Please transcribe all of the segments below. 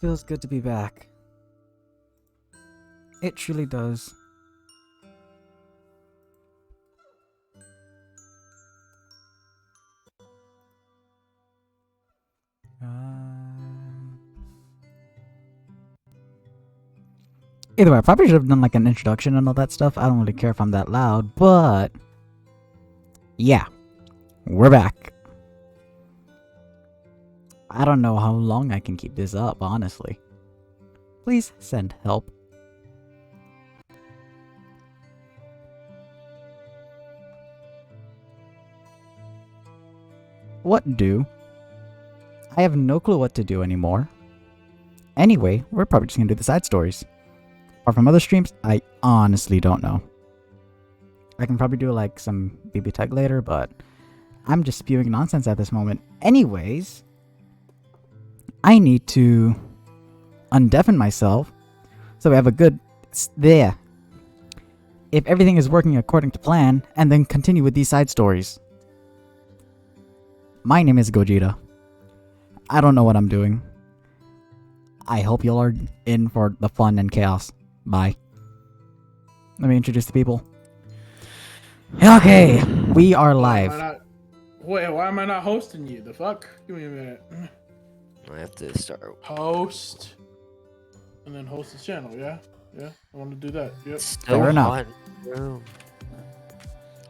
feels good to be back. It truly does. Either way, I probably should have done like an introduction and all that stuff. I don't really care if I'm that loud, but yeah, we're back. I don't know how long I can keep this up, honestly. Please send help. What do? I have no clue what to do anymore. Anyway, we're probably just gonna do the side stories. Apart from other streams, I honestly don't know. I can probably do like some BB tag later, but I'm just spewing nonsense at this moment. Anyways, I need to undeafen myself so we have a good there. If everything is working according to plan, and then continue with these side stories. My name is Gogeta. I don't know what I'm doing. I hope y'all are in for the fun and chaos. Bye. Let me introduce the people. Okay, we are live. Why am I not hosting you? The fuck? Give me a minute. I have to start. Host. And then host the channel, yeah? Yeah, I want to do that. Yep. Fair enough.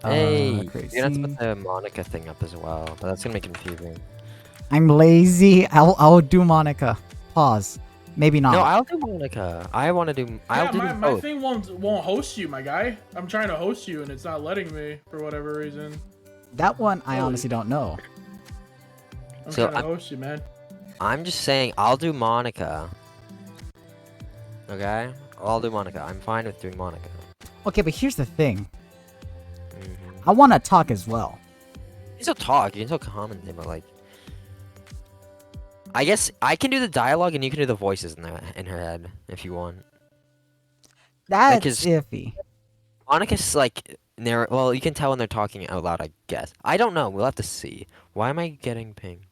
Hey, you're crazy. gonna have to put the Monica thing up as well, but that's gonna be confusing. I'm lazy. I'll do Monica. Pause. Maybe not. No, I'll do Monica. I'll do My both. thing won't host you, my guy. I'm trying to host you and it's not letting me for whatever reason. That one I honestly don't know. I'm So trying to host you, man. I'm just saying, I'll do Monica. Okay? I'll do Monica. I'm fine with doing Monica. Okay, but here's the thing. Mm-hmm. I want to talk as well. You can still talk, you can still comment, but like... I guess I can do the dialogue and you can do the voices in her head, if you want. That's Like, iffy. Monica's like... Well, you can tell when they're talking out loud, I guess. I don't know, we'll have to see. Why am I getting pinged?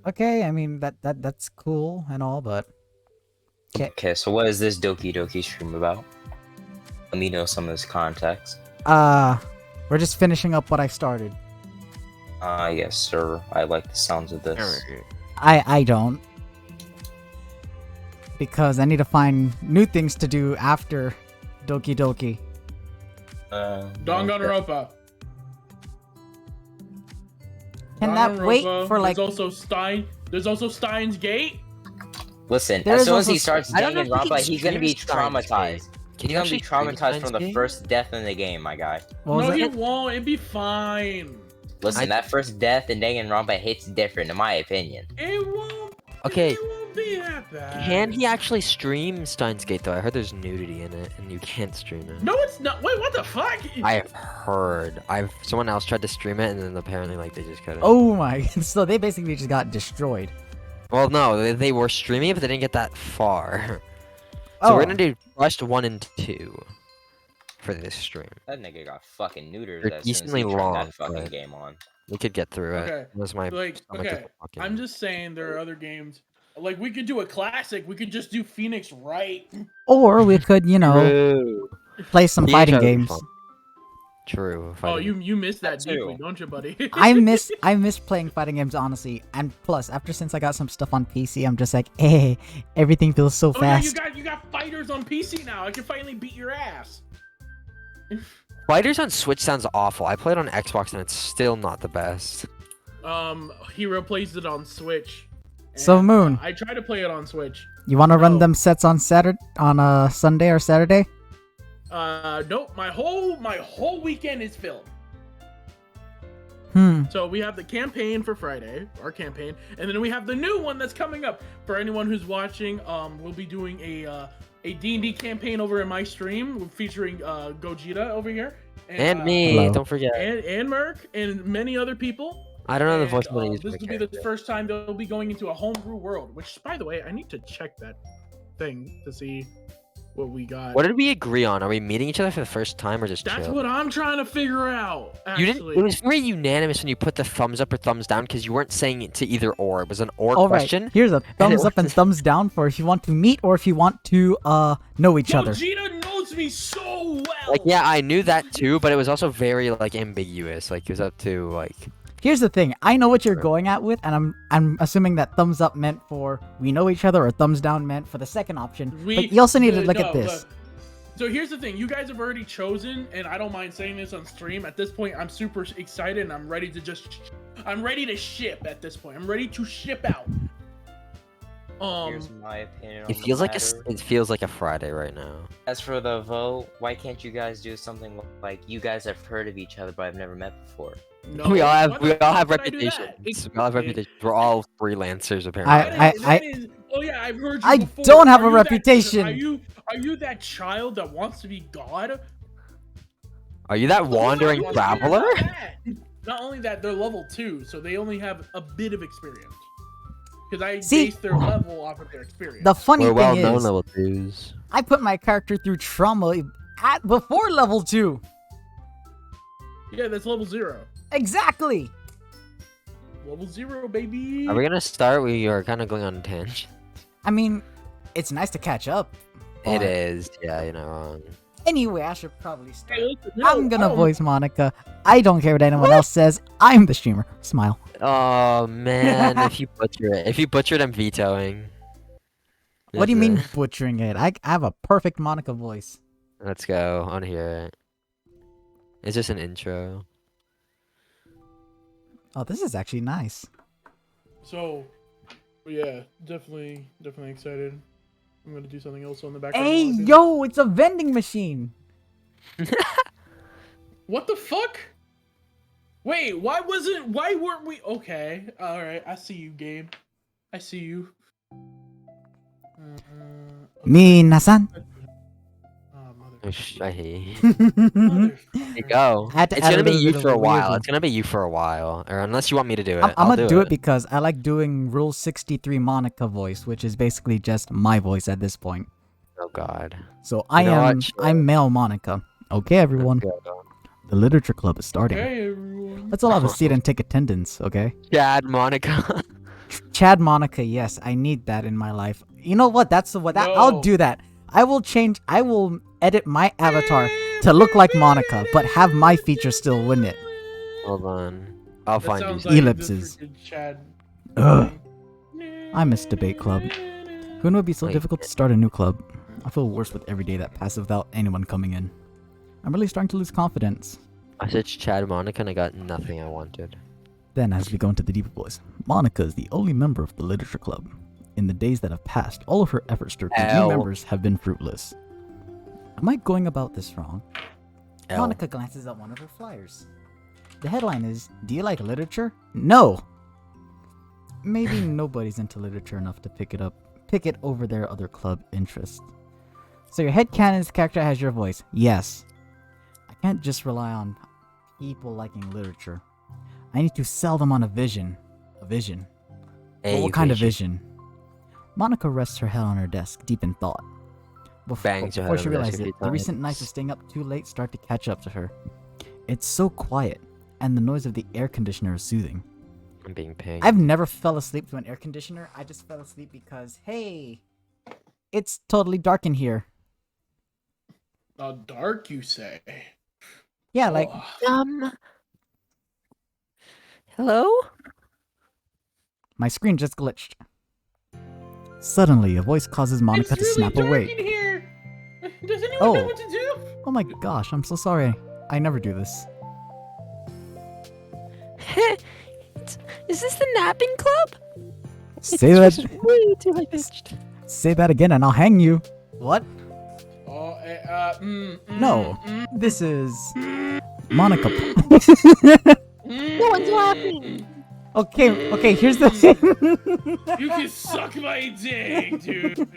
Okay, I mean that's cool and all, but Okay, so what is this Doki Doki stream about? Let me know some of this context. we're just finishing up what I started. Yes, sir. I like the sounds of this. I don't. Because I need to find new things to do after Doki Doki. Danganronpa. Can that wait for like... There's also Steins Gate. Listen, There as is soon as also he starts I don't know if he Danganronpa, can he's gonna be stream Steins Gate. traumatized. Can He's you gonna be actually stream traumatized Steins from the Gate? first death in the game, my guy. What was No, he it? won't. It'd be fine. Listen, that first death in Danganronpa hits different, in my opinion. It won't. Okay. It won't be that bad. Can he actually stream Steins Gate though? I heard there's nudity in it, and you can't stream it. No, it's not. Wait, what the fuck? I've heard. Someone else tried to stream it, and then apparently like they just couldn't. Oh my... So they basically just got destroyed. Well, no, they were streaming it, but they didn't get that far. So we're gonna do Rust 1 and 2 for this stream. That nigga got fucking neutered They're as soon as decently he turned long, that fucking but- game on. We could get through it. Okay, That's my Like, stomach okay, isn't fucking- I'm just saying there are other games. Like, we could do a classic. We could just do Phoenix Wright. Or we could, you know, True. play some Yeah, fighting that'd be games. fun. True. Oh, fighting. you missed that That too. deeply, don't you, buddy? I miss playing fighting games, honestly. And plus, since I got some stuff on PC, I'm just like, hey, everything feels so Oh yeah, fast. you got fighters on PC now. I can finally beat your ass. Fighters on Switch sounds awful. I played on Xbox and it's still not the best. Hero plays it on Switch. So, and, Moon. I try to play it on Switch. You want to run No. them sets on a Sunday or Saturday? Nope. My whole weekend is filled. So we have the campaign for Friday, our campaign, and then we have the new one that's coming up. For anyone who's watching, we'll be doing a D&D campaign over in my stream featuring Gogeta over here. And me, Hello. don't forget. And Merc, and many other people. I don't know the voice And, I'm gonna use. This for will my be the character. first time they'll be going into a homebrew world, which, by the way, I need to check that thing to see what we got. What did we agree on? Are we meeting each other for the first time or just That's chill? what I'm trying to figure out. You Actually. didn't. It was very unanimous when you put the thumbs up or thumbs down because you weren't saying it to either or. It was an or All right, question. here's a thumbs it up and was- thumbs down for if you want to meet or if you want to know each other. Gogeta knows me so well. Like, yeah, I knew that too, but it was also very like ambiguous. Like, it was up to like. Here's the thing. I know what you're going at with, and I'm assuming that thumbs up meant for we know each other, or thumbs down meant for the second option. But you also need to look at this. So here's the thing. You guys have already chosen, and I don't mind saying this on stream. At this point, I'm super excited, and I'm ready to ship at this point. I'm ready to ship out. Here's my opinion on It the feels like matter. it feels like a Friday right now. As for the vote, why can't you guys do something like you guys have heard of each other but I've never met before? No, we all have what we the all fuck have would I do that? reputations. We all have reputations. We're all freelancers apparently. Oh yeah, I've heard you I before. don't have Are a you that- reputation. Are you that child that wants to be God? Are you that Oh, wandering not traveler? that. Not only that, they're level 2, so they only have a bit of experience. Because I See? base their level off of their experience. The funny We're well thing known is, level 2s. I put my character through trauma before level 2. Yeah, that's level 0. Exactly. Level 0, baby. Are we gonna start? We are kind of going on a tangent. I mean, it's nice to catch up. It but is, yeah, you're not wrong. Anyway, I should probably start. Hey, listen, no, I'm gonna oh, voice Monica. I don't care what anyone else says. I'm the streamer. Smile. Oh man, if you butcher it, I'm vetoing. What do you mean That's it. butchering it? I have a perfect Monica voice. Let's go. I wanna hear it. It's just an intro. Oh, this is actually nice. So, yeah, definitely excited. I'm gonna do something else on the background. Hey, while I do yo, it's a vending machine. What the fuck? Wait, why weren't we okay? Alright, I see you, Gabe. I see you. Minasan. Oh, I hate. mother. There you go. I had to It's add gonna a be little you bit of for a a while. weird It's gonna be you for a while, or unless you want me to do it. I'm I'll gonna do it because I like doing Rule 63 Monica voice, which is basically just my voice at this point. Oh God. So You know what? I'm male Monica. Okay, everyone. Let's go. The literature club is starting. Hey, everyone. Let's all have a seat and take attendance, okay? Chad, Monica. Chad Monica, yes, I need that in my life. You know what? I'll No. do that. I will edit my avatar to look like Monica, but have my features still win it. Hold on. I'll That find sounds you. like Ellipses. the freaking Chad. Ugh. I miss debate club. Who knew it'd be so Wait. difficult to start a new club? I feel worse with every day that passes without anyone coming in. I'm really starting to lose confidence. I searched Chad, Monica, and I got nothing I wanted. Then, as we go into the deeper voice, Monica is the only member of the literature club. In the days that have passed, all of her efforts to recruit new L. members have been fruitless. Am I going about this wrong? L. Monica glances at one of her flyers. The headline is, "Do you like literature?" No! Maybe nobody's into literature enough to pick it over their other club interests. So your headcanon's character has your voice. Yes. I can't just rely on people liking literature. I need to sell them on a vision. A vision. Hey, But you what kind of patient. vision? Monica rests her head on her desk, deep in thought. Bangs her Before head she on the desk realizes a it, few the recent times. nights of staying up too late start to catch up to her. It's so quiet, and the noise of the air conditioner is soothing. I'm being pinged. I've never fell asleep to an air conditioner. I just fell asleep because, hey, it's totally dark in here. Dark, you say? Yeah, like, Oh. Hello? my screen just glitched. Suddenly, a voice causes Monica It's to snap really dark awake. in here. Does anyone Oh. know what to do? Oh my gosh, I'm so sorry. I never do this. Is this the napping club? Say that. Way too high pitched. Say that again, and I'll hang you. What? Oh, No. This is Monica. No one's laughing. Okay, here's the thing. You can suck my dick, dude.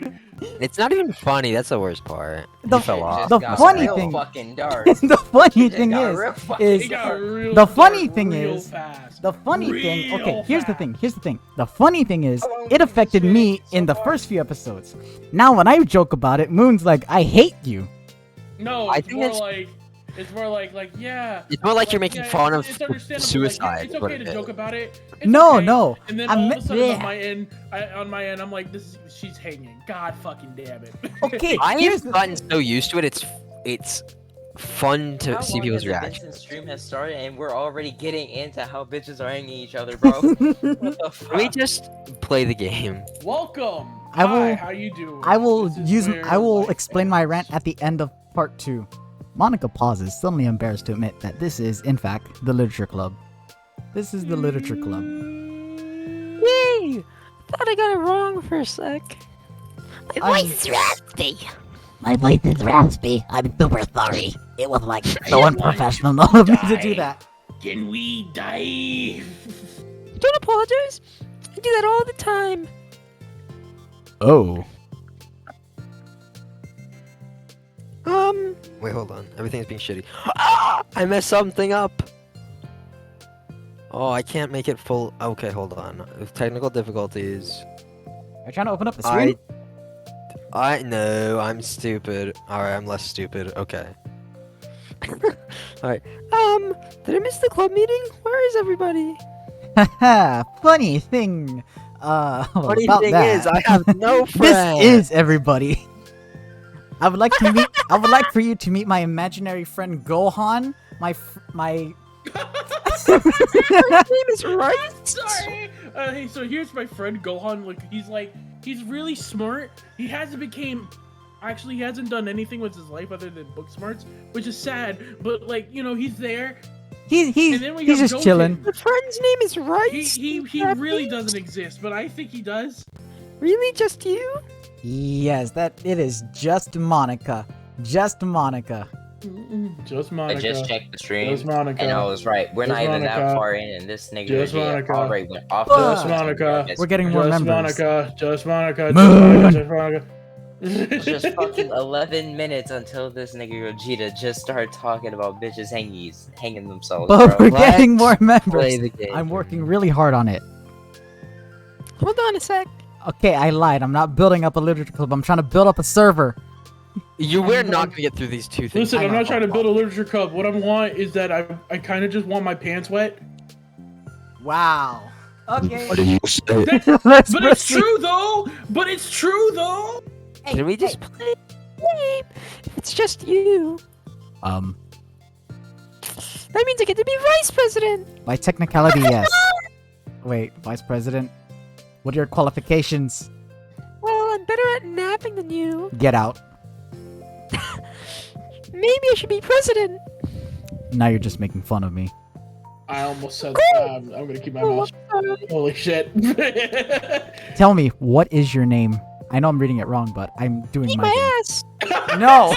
It's not even funny. That's the worst part. The- You fell off. the Got funny real thing- fucking dark. The funny It thing got is, real fucking is It got real the funny dark thing real is- fast. the funny thing. Okay, Real here's the fast. thing. Here's the thing. The funny thing is, How long it have you affected been me streaming in the so far? first few episodes. Now, when I joke about it, Moon's like, "I hate you." No, I it's think more it's- like it's more like yeah. It's more like you're making yeah, fun it's of understandable, suicide. Like, it's is what okay it to is. joke about it. It's No, okay. no. And then I all me- of a sudden yeah. on my end, I'm like, she's hanging. God fucking damn it. Okay, I here's have the gotten so used to it. It's fun to How see long people's has it been reactions. since stream has started and we're already getting into how bitches are hanging each other, bro? What the fuck? We just play the game. Welcome. I will- Hi, how you doing? I will This is use. where I will life explain my ends. rant at the end of part 2. Monica pauses, suddenly embarrassed to admit that this is, in fact, the literature club. This is the literature club. Yay! Thought I got it wrong for a sec. My voice is raspy. My voice is raspy. I'm super sorry. It was like So unprofessional of me to do that. Can we dive? Don't apologize. I do that all the time. Oh. Wait, hold on. Everything's being shitty. Ah! I messed something up. Oh, I can't make it full. Okay, hold on. Technical difficulties. Are you trying to open up the screen? No, I'm stupid. Alright, I'm less stupid. Okay. Alright. Did I miss the club meeting? Where is everybody? Haha, funny thing. Funny about thing that. is, I have no This friends. is everybody. I would like to meet. I would like for you to meet my imaginary friend Gohan. My. Your name is right. Sorry. Hey, so here's my friend Gohan. He's really smart. He hasn't done anything with his life other than book smarts, which is sad. But he's there. And then we He's got just Goten. chilling. Your friend's name is right. He really doesn't exist, but I think he does. Really, just you? Yes, it is just Monica. Just Monica. Just I Monica. just checked the stream Just Monica. and I was right. We're Just not even that Monica. far in and this nigga Just Gogeta Monica. already went off Just the Monica. We're getting more Just members. Monica. Just Monica. Moon. Just Monica. It's just fucking 11 minutes until this nigga Gogeta just started talking about bitches hanging themselves, But bro. we're getting more members. Play the game. I'm working really hard on it. Hold on a sec. Okay, I lied. I'm not building up a literature club. I'm trying to build up a server. We're not gonna get through these two things. Listen, I I'm know. not trying to build a literature club. What I want is that I kind of just want my pants wet. Wow. Okay. What did you say? Let's But it's proceed. true though. But it's true though. Can we just play the game? If it's just you, that means I get to be vice president. By technicality, yes. Wait, Vice President? What are your qualifications? Well, I'm better at napping than you. Get out. Maybe I should be president. Now you're just making fun of me. I almost said I'm gonna keep my Oh, mouth. I'm sorry. Holy shit. Tell me, what is your name? I know I'm reading it wrong, but I'm doing Eat my my ass. thing. No!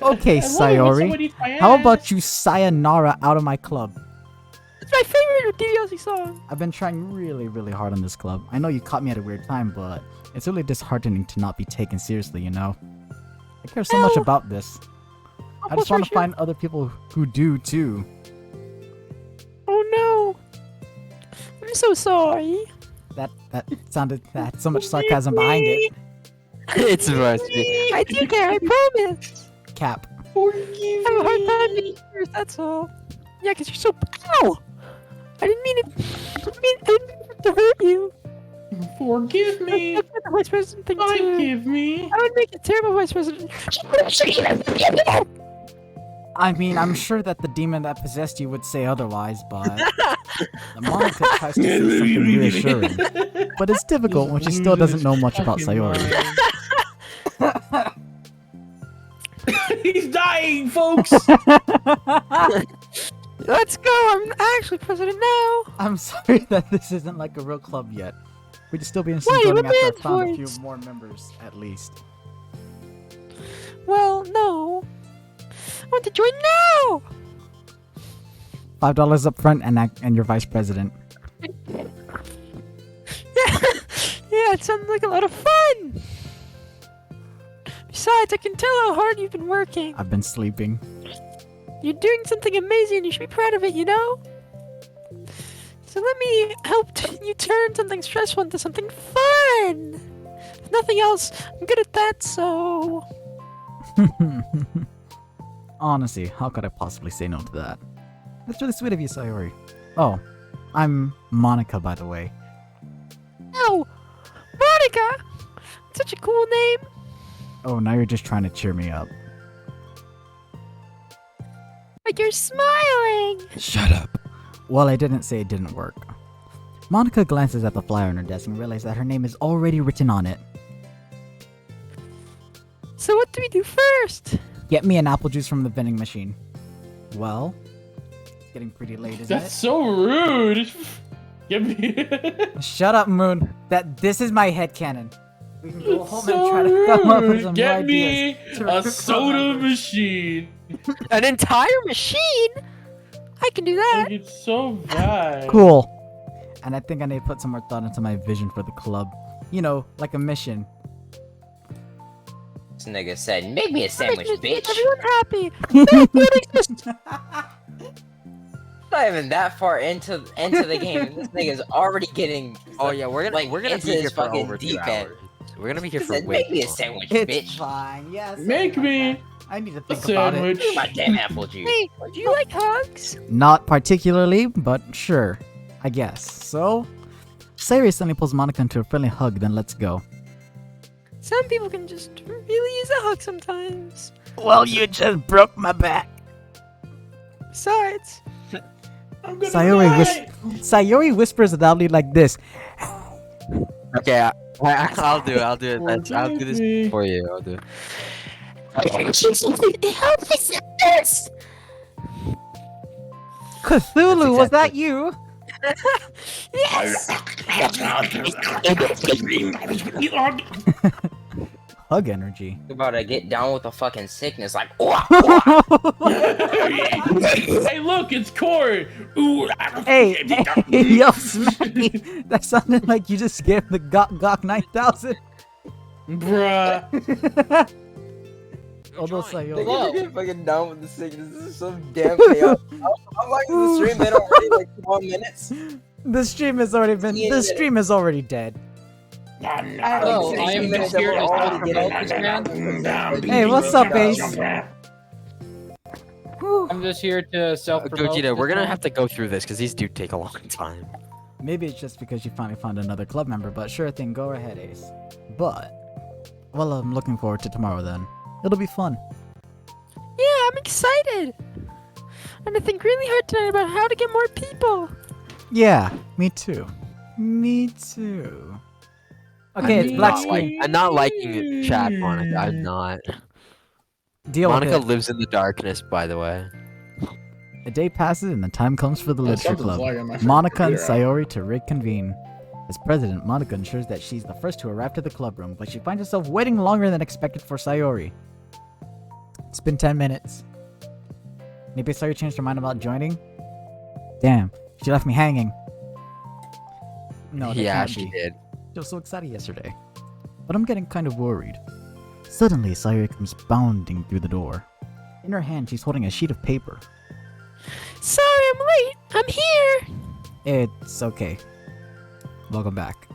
Okay, Sayori. How about you sayonara out of my club? It's my favorite DDLC song. I've been trying really, really hard on this club. I know you caught me at a weird time, but it's really disheartening to not be taken seriously, you know? I care so much Well, about this. I just want to find other people who do too. Oh no. I'm so sorry. That sounded that so much sarcasm behind it. It's supposed to be. I do care, I promise. Cap. I have a hard time being serious, that's all. Yeah, because you're so. Ow! I didn't mean it. I didn't mean to hurt you. Forgive me. That's the vice president thing too. Forgive me. I would make a terrible vice president. I mean, I'm sure that the demon that possessed you would say otherwise, but Monica tries to say something reassuring. But it's difficult when she still doesn't know much about Sayori. He's dying, folks. Let's go. I'm actually president now. I'm sorry that this isn't like a real club yet. We'd still be interested Why, in joining what after I found a man's few more members, at least. Well, no. I want to join now. $5 up front and you're vice president. Yeah, it sounds like a lot of fun. Besides, I can tell how hard you've been working. I've been sleeping. You're doing something amazing. You should be proud of it, you know? So let me help you turn something stressful into something fun. If nothing else, I'm good at that, so... Honestly, how could I possibly say no to that? That's really sweet of you, Sayori. Oh, I'm Monica, by the way. Oh, Monica! Such a cool name. Oh, now you're just trying to cheer me up. Like you're smiling. Shut up. Well, I didn't say it didn't work. Monica glances at the flyer on her desk and realizes that her name is already written on it. So what do we do first? Get me an apple juice from the vending machine. Well, it's getting pretty late, isn't That's it? so rude. Give me. Shut up, Moon. This is my headcanon. We can go It's home so and try to come up with rude. some Get new me ideas to a recruit soda members. machine. An entire machine? I can do that. Like, it's so bad. Cool. And I think I need to put some more thought into my vision for the club. You know, like a mission. This nigga said, make me a sandwich, bitch. Everyone happy. Not even that far into the game, and this nigga's already getting. Oh yeah, we're gonna into be here his for fucking over 2 deep end. hours. We're gonna be here He for said, way make me a too long. sandwich, It's bitch. fine. Yes. Make me I need to a think about it. sandwich. Give me my damn apple juice. Hey, do you like hugs? Not particularly, but sure. I guess. So, Sayori suddenly pulls Monica into a friendly hug, then let's go. Some people can just really use a hug sometimes. Well, you just broke my back. Besides, I'm gonna Sayori, die. Sayori whispers loudly like this. okay, I'll do it. I'll do it. I'll do Forgive me. this for you. I'll do it. Help us in this! Cthulhu, was that you? Yes! Hug energy. You about to get down with the fucking sickness, like. Hey, look, it's Corey. Ooh. Hey, yo, Smacky. That sounded like you just gave the Gok 9000. Bruh. Although Enjoy. Sayori. Get fucking down with the sickness. This is so damn chaotic. I'm like the stream been already like 12 minutes. The stream has already been. The stream is already dead. Hello, I am just here to help promote this man. Hey, what's up, Ace? I'm just here to self-promote. Gogeta, we're this gonna man. have to go through this because these do take a long time. Maybe it's just because you finally found another club member, but sure thing, go ahead, Ace. But, well, I'm looking forward to tomorrow then. It'll be fun. Yeah, I'm excited. And I think really hard tonight about how to get more people. Yeah, me too. Me too. Okay, it's black screen. I'm not liking chat, Monica. I'm not. Deal Monica with it. lives in the darkness, by the way. A day passes and the time comes for the literature Something's club. lagging my Monica and computer out. Sayori to reconvene. As president, Monica ensures that she's the first to arrive to the club room, but she finds herself waiting longer than expected for Sayori. It's been 10 minutes. Maybe Sayori changed her mind about joining? Damn, she left me hanging. No, that Yeah, can't she be. did. She was so excited yesterday. But I'm getting kind of worried. Suddenly, Sayori comes bounding through the door. In her hand, she's holding a sheet of paper. Sorry, I'm late. I'm here. It's okay. Welcome back.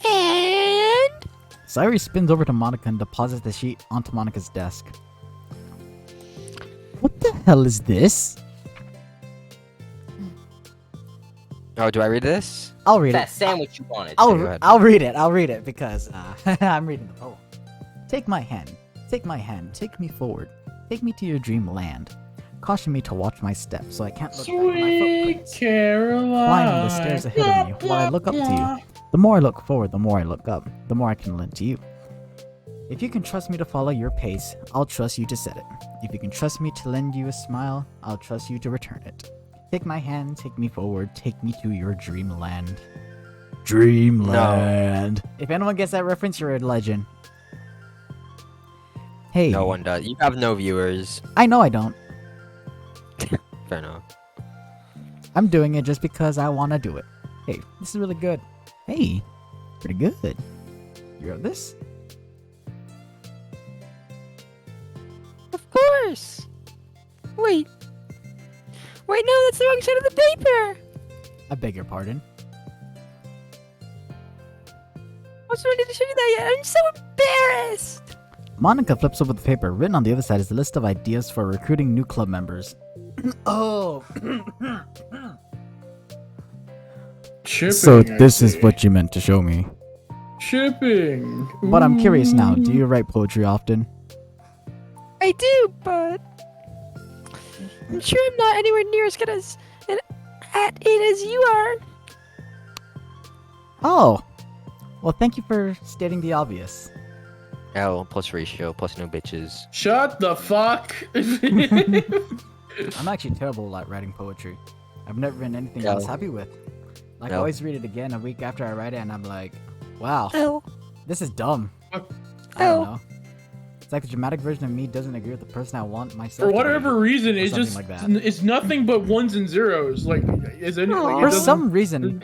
And Sayori spins over to Monica and deposits the sheet onto Monica's desk. What the hell is this? Oh, do I read this? I'll read That it. sandwich you wanted. go ahead. I'll read it. I'll read it because I'm reading the poem. Take my hand. Take my hand. Take me forward. Take me to your dreamland. Caution me to watch my steps so I can't look back at my Sweet footprints. Caroline. Climbing the stairs ahead of me while I look up to you. The more I look forward, the more I look up. The more I can lend to you. If you can trust me to follow your pace, I'll trust you to set it. If you can trust me to lend you a smile, I'll trust you to return it. Take my hand, take me forward, take me to your dreamland. Dreamland. If anyone gets that reference, you're a legend. Hey. No one does. You have no viewers. I know I don't. Fair enough. I'm doing it just because I want to do it. Hey, this is really good. Hey, pretty good. You wrote this? Of course. Wait. Wait, no, that's the wrong side of the paper. I beg your pardon. I was ready to show you that yet. I'm so embarrassed. Monica flips over the paper. Written on the other side is a list of ideas for recruiting new club members. Oh. Shipping, So I this is see. what you meant to show me. Shipping. But I'm curious now. Do you write poetry often? I do, but I'm sure I'm not anywhere near as good as at it as you are. Oh. Well, thank you for stating the obvious. L plus ratio plus no bitches. Shut the fuck. I'm actually terrible at writing poetry. I've never written anything I was happy with. Like, I No. always read it again a week after I write it, and I'm like, wow, Oh, this is dumb. I Oh. don't know. It's like the dramatic version of me doesn't agree with the person I want myself For to be. whatever reason, or it's something just like that. it's nothing but ones and zeros. Like, is any like, it For doesn't- some reason,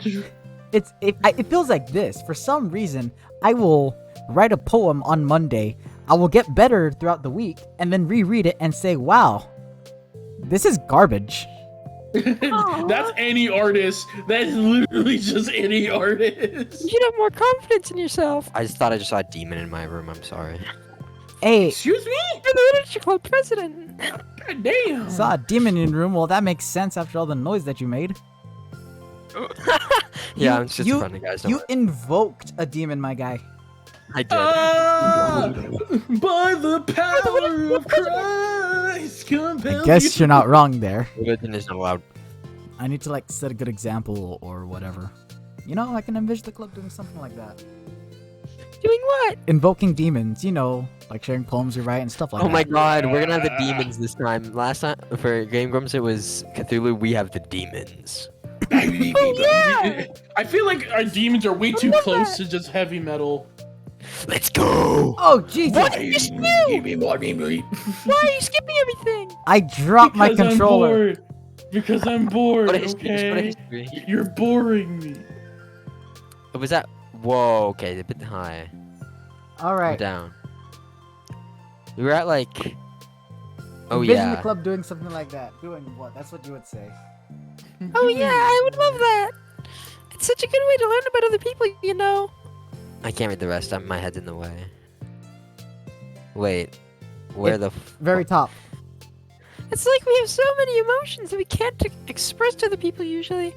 it feels like this. For some reason, I will write a poem on Monday. I will get better throughout the week, and then reread it and say, wow, this is garbage. That's any artist. That's literally just any artist. you should have more confidence in yourself. I just thought I just saw a demon in my room. I'm sorry. Hey, Excuse me? You're the literature club president. God damn. saw a demon in your room. Well, that makes sense after all the noise that you made. Yeah, You- I'm just you- funny, guys. Don't You worry. invoked a demon, my guy. I did. By the power of Christ, compels I guess you. you're not wrong there. Religion is not allowed. I need to like set a good example or whatever. You know, I can envision the club doing something like that. Doing what? Invoking demons, you know, like sharing poems you write and stuff like Oh that. my god, we're gonna have the demons this time. Last time for Game Grumps it was Cthulhu. We have the demons. yeah! I feel like our demons are way too love close that. to just heavy metal. Let's go. Oh Jesus! What did you do? Give me more demons. Why are you skipping everything? I dropped my Because I'm controller. bored. Because I'm bored. What a history. Just what a Okay. history. You're boring me. What was that? Whoa. Okay, a bit high. All We're right. down. We were at like. Oh Envision yeah. the club doing something like that. Doing what? That's what you would say. Oh yeah, I would love that. It's such a good way to learn about other people, you know. I can't read the rest. My head's in the way. Wait. Where the? Very top. It's like we have so many emotions that we can't express to other people usually.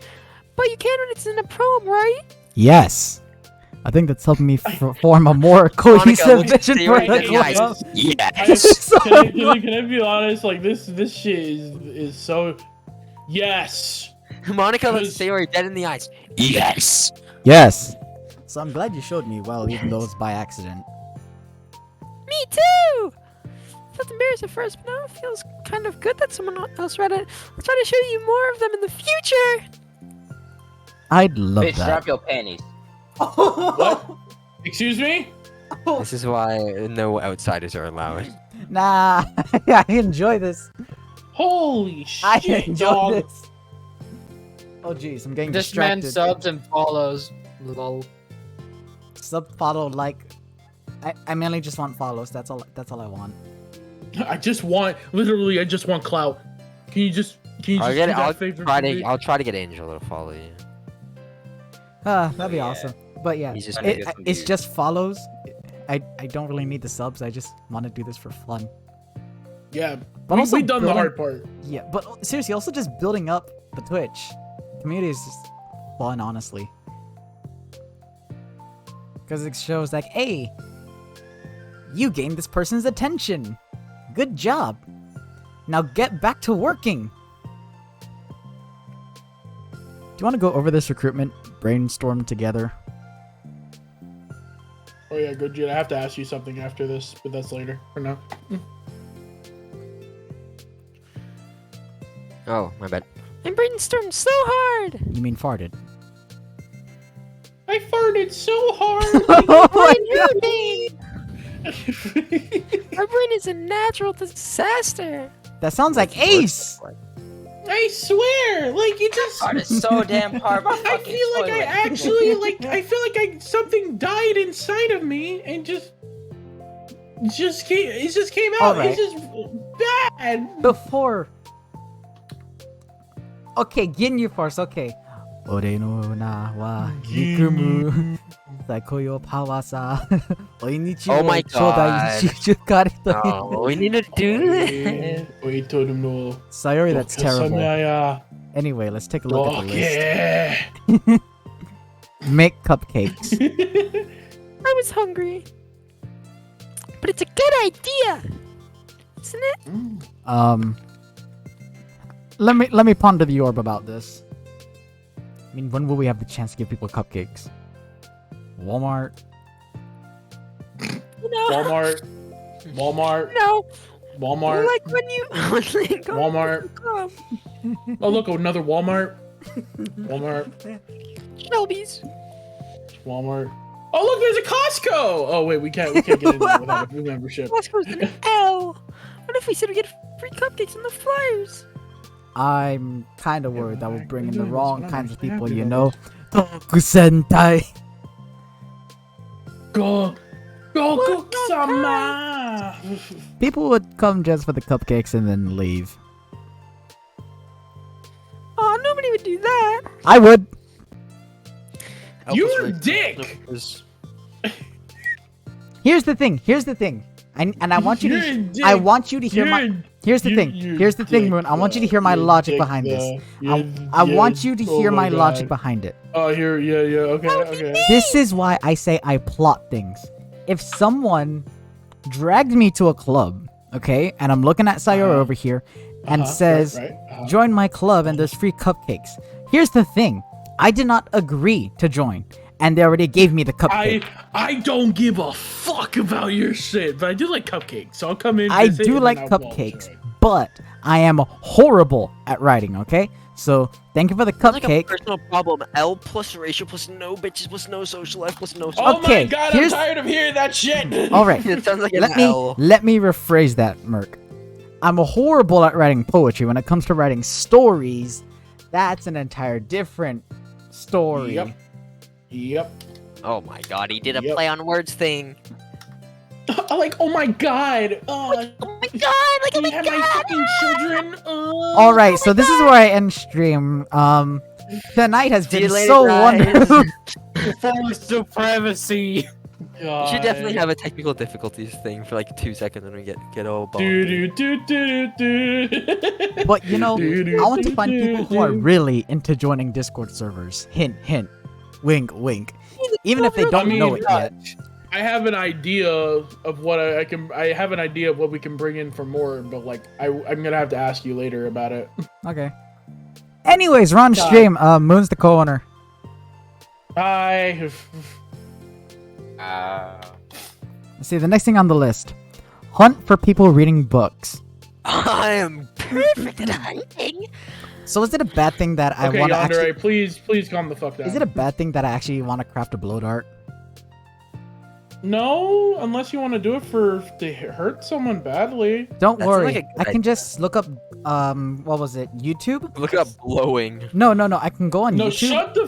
But you can when it's in a poem, right? Yes. I think that's helping me form a more cohesive look at vision the for right the in the eyes. club. Yes. So Can I be honest? Like this shit is so. Yes. Monica, let's say we're dead in the eyes. Yes. Yes. So I'm glad you showed me, well, even though it's by accident. Me too! I felt embarrassed at first, but now it feels kind of good that someone else read it. I'll try to show you more of them in the future! I'd love Bitch, that. drop your panties. What? Excuse me? This is why no outsiders are allowed. Nah, I enjoy this. Holy I shit, enjoy dog. this. Oh jeez, I'm getting This man distracted. subs and follows. Lol. Sub follow like. I mainly just want follows. That's all I want. I just want clout. Can you just do I'll that favor for me? I'll try to get Angel to follow you. That'd be yeah. awesome. But yeah, He's just Trying to it, get some it's views. just follows. I don't really need the subs. I just want to do this for fun. Yeah, But we also done the building- hard part. Yeah, but seriously, also just building up the Twitch community is just fun, honestly. Because it shows like, hey, you gained this person's attention. Good job. Now get back to working. Do you want to go over this recruitment brainstorm together? Oh yeah, good dude. I have to ask you something after this, but that's later. For now. Oh, my bad. I brainstormed so hard! You mean farted? I farted so hard. Oh my Our brain is a natural disaster! That sounds like Ace! I swear, like it just. Heart is so damn hard. My I fucking feel like I toilet. actually like. I feel like something died inside of me and just came. It just came out. Alright. It's just bad. Before. Okay, Ginyu first. Okay. Ore no na wa Gikumu. Saikoyo power sa. Oinichi Oh wo my chodai God. shikari to. Oh, we need to do this. Wait, told him no. Sorry, that's terrible. Samaya. Anyway, let's take a look at the list. Okay. Make cupcakes. I was hungry. But it's a good idea, isn't it? Let me ponder the orb about this. I mean, when will we have the chance to give people cupcakes? Walmart. No. Walmart. No. Walmart. Like when you go Walmart. to the club. Oh, look, another Walmart. Walmart. Shelby's. Walmart. Oh, look, there's a Costco. Oh, wait, we can't get in there without a membership. Costco's an L. What if we said we get free cupcakes on the flyers? I'm kind of worried that we'll bring in the doing this, wrong but I'm kinds of actually people, happy you about know? Tokusentai. Go sama. People would come just for the cupcakes and then leave. Oh, nobody would do that. I would. You're a dick. Here's the thing. I want you You're a to. dick. I want you to hear my. You're- Here's the you- thing. you're Here's the thing, dick, Moon. I want you to hear my you're logic dick, behind this. You're- I you're- want you to oh hear my my logic God. behind it. Oh, here, yeah, okay. This is why I say I plot things. If someone dragged me to a club, okay, and I'm looking at Sayori over here, and says, right, join my club and there's free cupcakes. Here's the thing. I did not agree to join, and they already gave me the cupcake. I don't give a fuck about your shit, but I do like cupcakes, so I'll come in. I visit, do and like then I'll cupcakes, join. but I am horrible at writing, okay? So, thank you for the Sounds like a cupcake. personal problem. L plus ratio plus no bitches plus no social life plus no. Oh Okay, my god, here's- I'm tired of hearing that shit. All right. It sounds like an let me L. let me rephrase that, Merc. I'm horrible at writing poetry. When it comes to writing stories, that's an entire different story. Yep. Oh my god, he did a Yep. play on words thing. Like, oh my god. Oh my god! Like, oh You my have god! my fucking children. All right, so this is where I end stream. Tonight has See been you later, so guys. wonderful. Full supremacy. We should definitely have a technical difficulties thing for like 2 seconds when we get all bummed. Do. But you know, I want to find people who are really into joining Discord servers. Hint, hint. Wink, wink. Even if they don't know it yet. I have an idea of what I can. I have an idea of what we can bring in for more, but like I'm gonna have to ask you later about it. Okay. Anyways, we're on God. stream. Moon's the co-owner. Hi. Let's see, the next thing on the list. Hunt for people reading books. I am Perfect at hunting. So is it a bad thing that I Okay, want to Yandere, actually... please calm the fuck down. Is it a bad thing that I actually want to craft a blow dart? No, unless you want to do it to hurt someone badly. Don't That sounds worry. like a I good can just look up, what was it? YouTube? look up blowing. No. I can go on No, YouTube. shut the.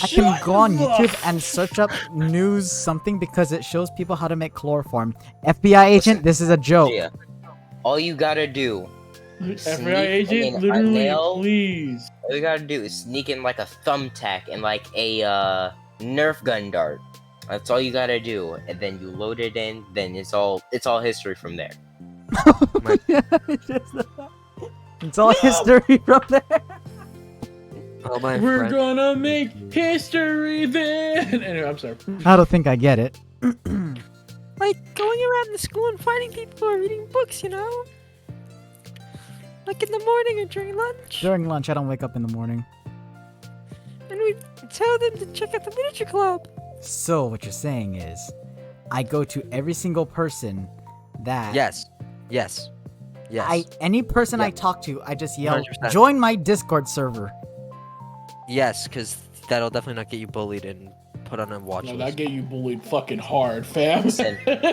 I can go on the YouTube f- and search up news something because it shows people how to make chloroform. FBI agent, this is a joke. Yeah. All you gotta do, FBI agent, in a literally, nail. please. all you gotta do is sneak in like a thumbtack and like a Nerf gun dart. That's all you gotta do, and then you load it in. Then it's all history from there. It's all history from there. Oh my We're friend. gonna make history then. Anyway, I'm sorry. I don't think I get it. Like going around the school and finding people who are reading books, you know? Like in the morning or during lunch. During lunch, I don't wake up in the morning. And we tell them to check out the literature club. So what you're saying is, I go to every single person that Yes. any person I Yep. talk to, I just yell, 100%. join my Discord server. Yes, because that'll definitely not get you bullied and put on a watch No, list. that get you bullied fucking hard, fam. Listen, all Put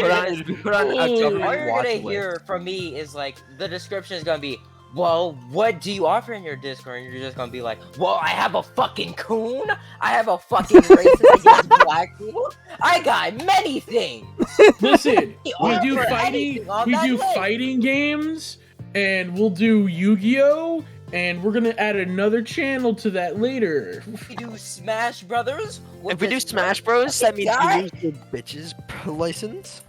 you're on, put on a Oh, all government you're watch gonna list. hear from me is like the description is gonna be well, what do you offer in your Discord? And you're just gonna be like, well, I have a fucking coon. I have a fucking racist against black people. I got many things. Listen, we offer do anything on we that do list. fighting games, and we'll do Yu-Gi-Oh, and we're gonna add another channel to that later. We do Smash Brothers. with If we do this Smash Bros, that means guy. you lose your bitches license.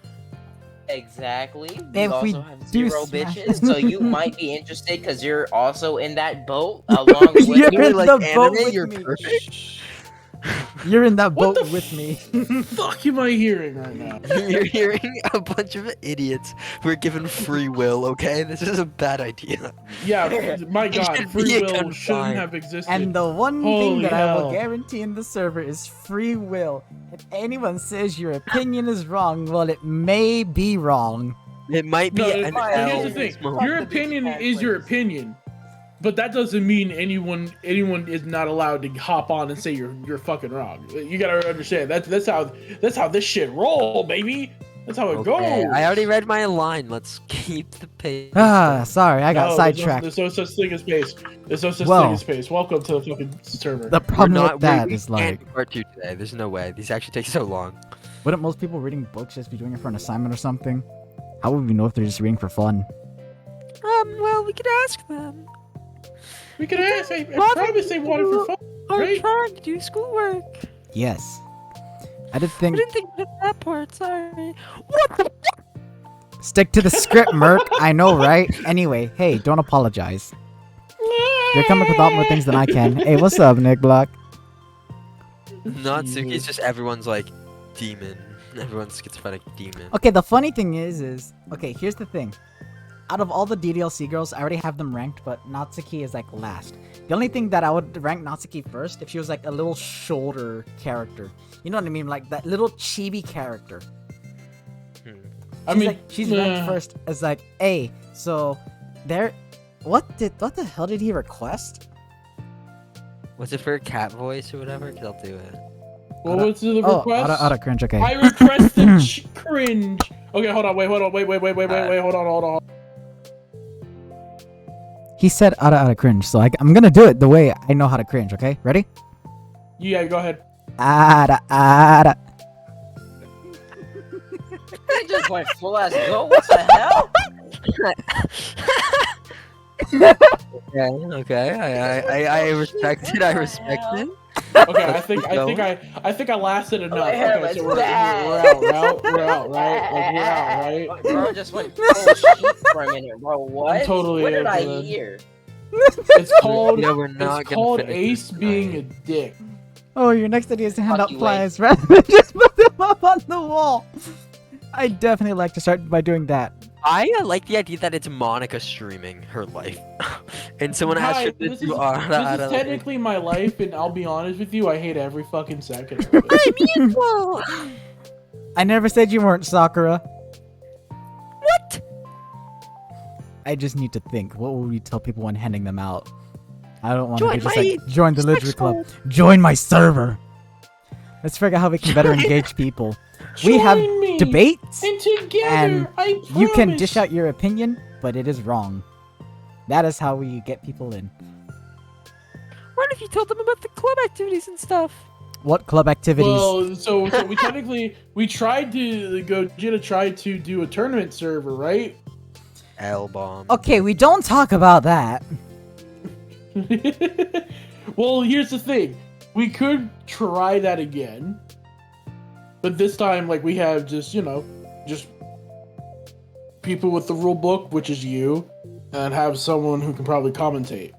Exactly. We If we also have do 0 Smash- bitches, so you might be interested because you're also in that boat along with You're You in like the anime, boat with you're me. perfect. You're in that What boat the with me. Fuck am I hearing right now? You're hearing a bunch of idiots who are given free will, okay? This is a bad idea. Yeah, my It God, should free be a will confined. shouldn't have existed. And the one thing Holy that I will hell. guarantee in the server is free will. If anyone says your opinion is wrong, well, it may be wrong. It might be No, an here's L the thing. this moment. Your opinion is your opinion, but that doesn't mean anyone is not allowed to hop on and say you're fucking wrong. You gotta understand that's how this shit roll, baby. That's how it goes. Okay, I already read my line. Let's keep the pace. Ah, sorry, I got No, sidetracked. There's no such thing as space. There's no such Well- thing as space. Welcome to the fucking server. The We're problem not. with that we is can't like, do part 2 today. There's no way. These actually take so long. wouldn't most people reading books just be doing it for an assignment or something? How would we know if they're just reading for fun? Well, we could ask them. we could ask. I Robin, promise they wanted for fun. Are Right. trying to do schoolwork. Yes. I did I think. didn't think about that part. Sorry. What the? Stick to the script, Merc. I know, right? Anyway, hey, don't apologize. You're coming up with a lot more things than I can. Hey, what's up, Nick Block? Natsuki's just everyone's like demon. Everyone's schizophrenic demon. Okay, the funny thing is, okay, here's the thing. Out of all the DDLC girls, I already have them ranked, but Natsuki is like last. The only thing that I would rank Natsuki first if she was like a little shoulder character. You know what I mean? Like that little chibi character. I mean, she's ranked first as like A. So there. What the hell did he request? Was it for a cat voice or whatever? Cause I'll do it. What was the Oh, request? auto cringe. Okay. I requested cringe. Okay, hold on. Wait, hold on. He said auto cringe, so I'm gonna do it the way I know how to cringe. Okay, ready? Yeah, go ahead. Ada. I just went full ass go. What the hell? Okay. I respect it. I respect it. Okay, I think I lasted enough. My hair Okay, was so we're bad. out, right? Like, we're out, right? Bro just went full sheep for a minute, bro. What? totally What did I into that. hear? It's called You know, we're not it's gonna called finish Ace this being a tonight. dick. Oh, your next idea is to hand Fuck out you, flyers rather than just put them up on the wall. I definitely like to start by doing that. I like the idea that it's Monica streaming her life, and someone Hi, asked her this to is, do this is technically my life, and I'll be honest with you, I hate every fucking second of it. I'm equal. I never said you weren't, Sakura. What? I just need to think. What would we tell people when handing them out? I don't want to Join be just my like, join the sex Literature Club. club. Join my server. Let's figure out how we can better engage people. We have Join me, debates. and together, and I promise. You can dish out your opinion, but it is wrong. That is how we get people in. What if you told them about the club activities and stuff? What club activities? Well, so we technically tried to Gogeta tried to do a tournament server, right? L bomb. Okay, we don't talk about that. Well, here's the thing. We could try that again. But this time, like, we have just people with the rule book, which is you, and have someone who can probably commentate.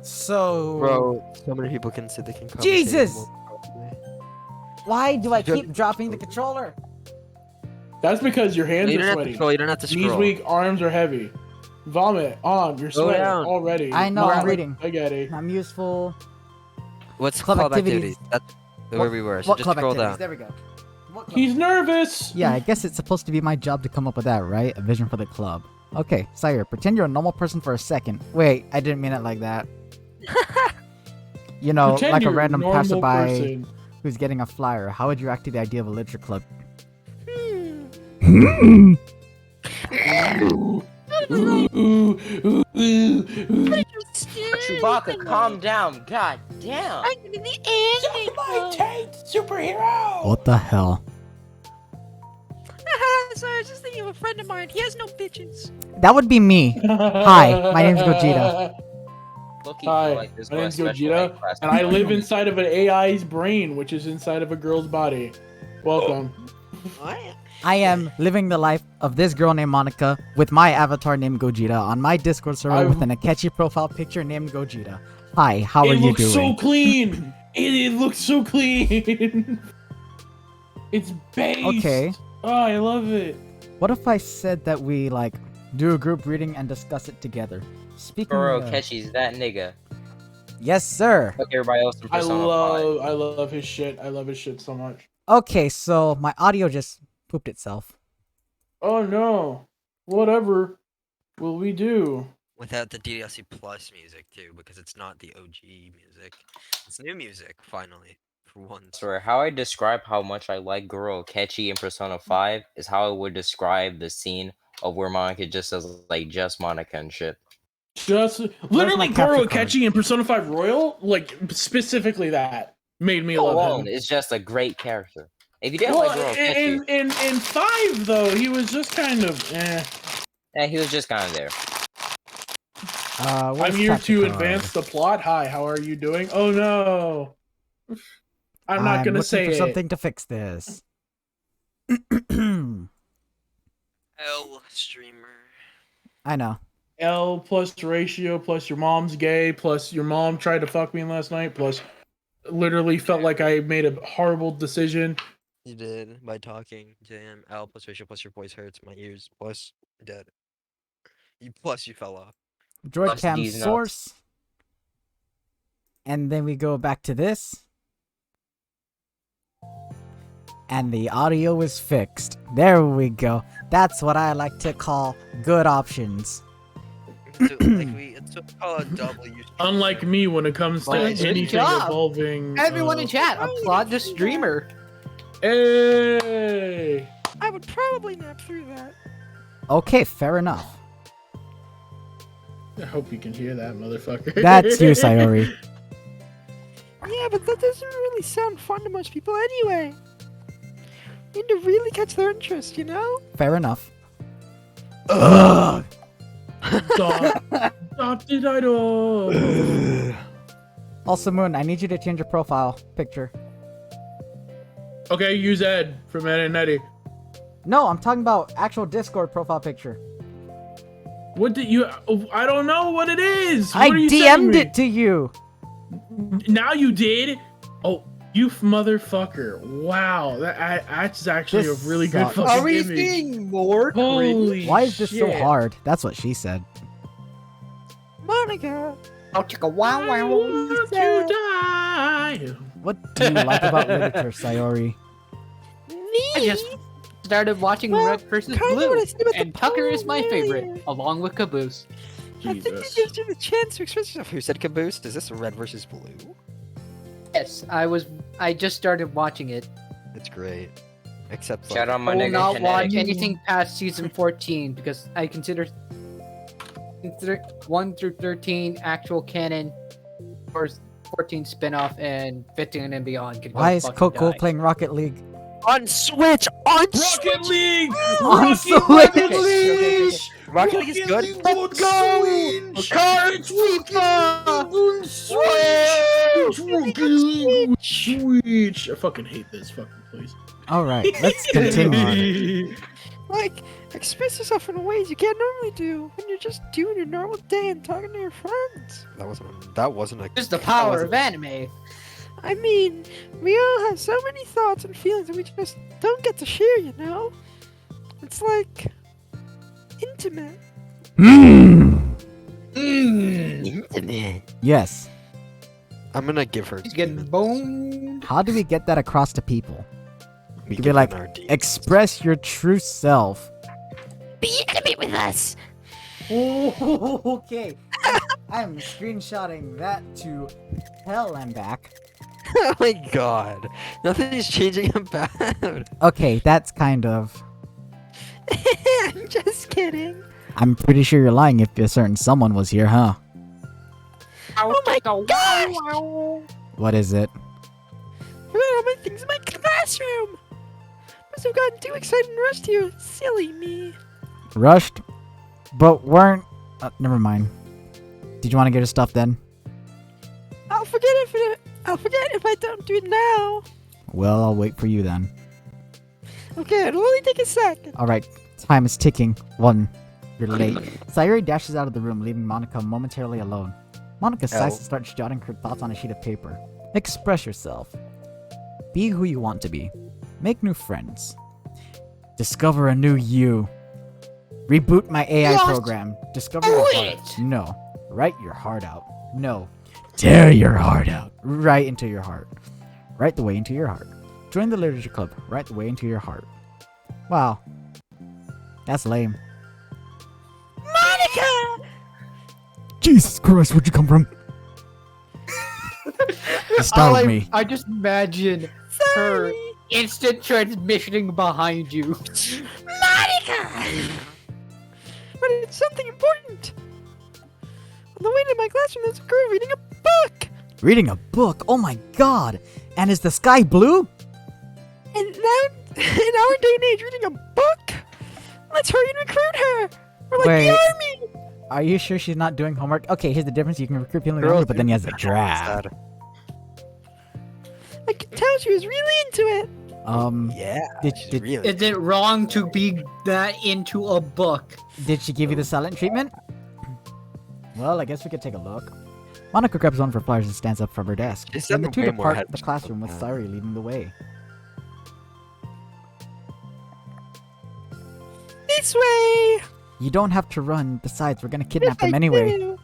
So, Bro, so many people can say they can. commentate Jesus! more properly. why do I keep dropping the controller? That's because your hands You are don't have to sweaty. scroll. You don't have to Knees scroll. weak, arms are heavy. Vomit on. You're Slow sweating down. already. I know, I'm Not reading. Spaghetti. I'm useful. What's Club club, activities. activities? That's where we were. So What just club scroll activities? down. There we go. What club? He's nervous. Yeah, I guess it's supposed to be my job to come up with that, right? A vision for the club. Okay, Sire, pretend you're a normal person for a second. Wait, I didn't mean it like that. You know, Pretend like a you're random normal passerby person. who's getting a flyer. How would you react to the idea of a literature club? Chewbacca, calm down. God damn. I'm in the end. Superhero. What the hell? Sorry, I was just thinking of a friend of mine. He has no bitches. That would be me. Hi, my name's Gogeta. Look, Hi, like this my was name's special Gogeta, ed class. and I live inside of an AI's brain, which is inside of a girl's body. Welcome. I am living the life of this girl named Monica with my avatar named Gogeta on my Discord server with an Akechi profile picture named Gogeta. Hi, how are It you looks so doing? clean. It looks so clean. It's based. Okay. Oh, I love it. What if I said that we like do a group reading and discuss it together? Speaking Goro of, Ketchi's that nigga. yes, sir. Fuck everybody else in I Persona 5. love his shit. I love his shit so much. Okay, so my audio just pooped itself. Oh no. Whatever will we do? Without the DDLC Plus music too, because it's not the OG music. It's new music, finally. For once. Sorry, how I describe how much I like Goro Ketchi in Persona 5 is how I would describe the scene of where Monica just says like just Monica and shit. Just literally my capture Goro card? Akechi in Persona 5 Royal, like specifically that made me love Alone him. is just a great character. If you didn't like Goro Ketchi, in 5 though, he was just kind of yeah, he was just kind of there. I'm where's here capture to card? advance the plot. Hi, how are you doing? Oh no. I'm not gonna looking say for it. something to fix this. L streamer. I know. L plus ratio plus your mom's gay plus your mom tried to fuck me last night plus literally felt like I made a horrible decision. You did by talking. JM L plus ratio plus your voice hurts my ears plus dead. You fell off. Droid Plus cam these nuts. source. And then we go back to this. And the audio is fixed. There we go. That's what I like to call good options. It's what we call a W. Unlike me when it comes to Well, good anything job. involving Everyone in chat, applaud the streamer. Hey! I would probably nap through that. Okay, fair enough. I hope you can hear that, motherfucker. That's you, Sayori. Yeah, but that doesn't really sound fun to most people anyway. You need to really catch their interest, you know? Fair enough. Ugh. Stop did I do? Also, Moon, I need you to change your profile picture. Okay, use Ed from Ed and Eddie. No, I'm talking about actual Discord profile picture. What did you? I don't know what it is. I What are you sending DM'd me? it to you. Now you did? Oh, you motherfucker! Wow, that's actually This a really good sucks. fucking Are we image. seeing more? Holy Why is this so shit. hard? That's what she said. Monica! I'll check a wow I want to die. What do you like about literature, Sayori? I just started watching Well, Red vs. kinda Blue, what I said about the and Tucker is my poem favorite, earlier. along with Caboose. I think Jesus. it gives you the chance to express yourself. Who said Caboose? Is this red versus blue? Yes, I just started watching it. It's great. Except Shout out my I will nigga not watch Kinetic. anything past season 14 because I consider 1 through 13 actual canon, or 14 spin-off, and 15 and beyond. Can go Why is fucking Coco die. playing Rocket League? on Switch! On Rocket League! On Rocket Switch! League! Rocket League is good. Let's go! Cards FIFA! Switch! I fucking hate this fucking place. Alright, let's continue on. Like, express yourself in ways you can't normally do when you're just doing your normal day and talking to your friends. That wasn't a. Just the power of anime. I mean, we all have so many thoughts and feelings that we just don't get to share, you know? It's like intimate. Intimate. Yes. I'm gonna give her. He's getting demons. boned. How do we get that across to people? We Be give like, them our demons. express your true self. Be intimate with us. Okay. I'm screenshotting that to hell and back. Oh my god. Nothing's changing about. Okay, that's kind of... I'm just kidding. I'm pretty sure you're lying if a certain someone was here, huh? Oh my gosh! What is it? I forgot all my things in my classroom! Must have gotten too excited and rushed here. Silly me. Rushed? But weren't... never mind. Did you want to get your stuff then? I'll forget if I don't do it now. Well, I'll wait for you then. Okay, it'll only take a second. Alright, time is ticking. 1. You're late. Sayuri dashes out of the room, leaving Monica momentarily alone. Monica sighs and starts jotting her thoughts on a sheet of paper. Express yourself. Be who you want to be. Make new friends. Discover a new you. Reboot my AI program. Discover your heart. No. Write your heart out. No. Tear your heart out. Right into your heart. Right the way into your heart. Join the literature club. Right the way into your heart. Wow. That's lame. Monica! Jesus Christ, where'd you come from? You startled me. I just imagine her instant transmissioning behind you. Monica! But it's something important. On the way to my classroom, there's a girl reading a book. Reading a book? Oh my god! And is the sky blue? And now, in our day and age, reading a book? Let's hurry and recruit her. We're like Wait. the army. Are you sure she's not doing homework? Okay, here's the difference. You can recruit people in the army, but then he has a draft. I could tell she was really into it. Yeah. Did Is it wrong to be that into a book? she give you the silent treatment? Well, I guess we could take a look. Monica grabs one for flyers and stands up from her desk. She's Then the two way more depart head the classroom with than Sayuri leading the way. This way. You don't have to run. Besides, we're gonna kidnap Yes, them I anyway. do.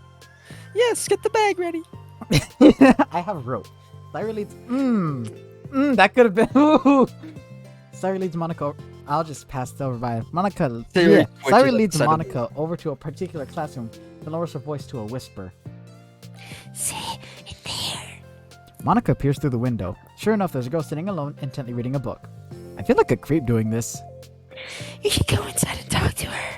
Yes, get the bag ready. I have a rope. Sayuri leads. That could have been. Ooh. Sayuri leads Monica. I'll just pass over by Monica. Sayuri Yeah. Sayuri pointed leads at the Monica over to a particular classroom and lowers her voice to a whisper. See, in there. Monica peers through the window. Sure enough, there's a girl sitting alone, intently reading a book. I feel like a creep doing this. You should go inside and talk to her.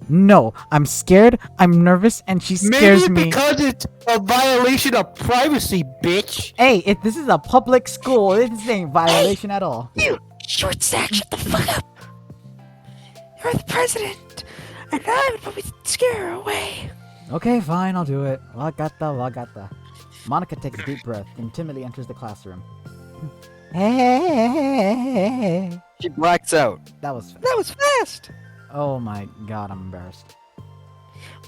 No, I'm scared, I'm nervous, and she scares me. because it's a violation of privacy, bitch. Hey, this is a public school. This ain't violation at all. You short sack, shut the fuck up. You're the president, and I would probably scare her away. Okay, fine, I'll do it. Wagata. Monica takes a deep breath and timidly enters the classroom. Hey. She blacks out. That was fast. That was fast. Oh my god, I'm embarrassed.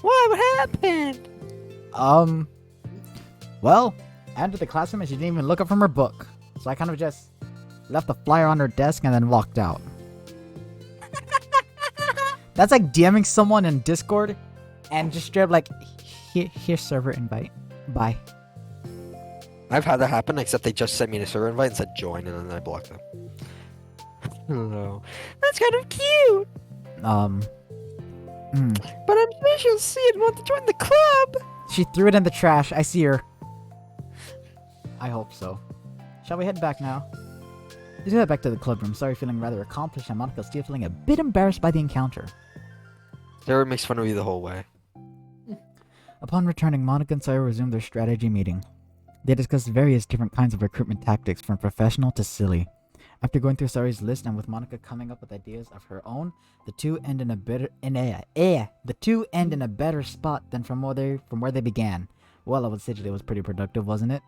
Why? What happened? Well, I entered the classroom and she didn't even look up from her book. So I kind of just left the flyer on her desk and then walked out. That's like DMing someone in Discord and just straight up like, here's server invite. Bye. I've had that happen, except they just sent me a server invite and said join, and then I blocked them. No. That's kind of cute. But I'm sure she'll see it and want to join the club. She threw it in the trash. I see her. I hope so. Shall we head back now? Let's head back to the club room. Sorry, feeling rather accomplished, and Monica still feeling a bit embarrassed by the encounter. Sarah makes fun of you the whole way. Upon returning, Monica and Sayuri resumed their strategy meeting. They discussed various different kinds of recruitment tactics, from professional to silly. After going through Sayuri's list and with Monica coming up with ideas of her own, the two end in a better spot than from where they began. Well, I would say today was pretty productive, wasn't it?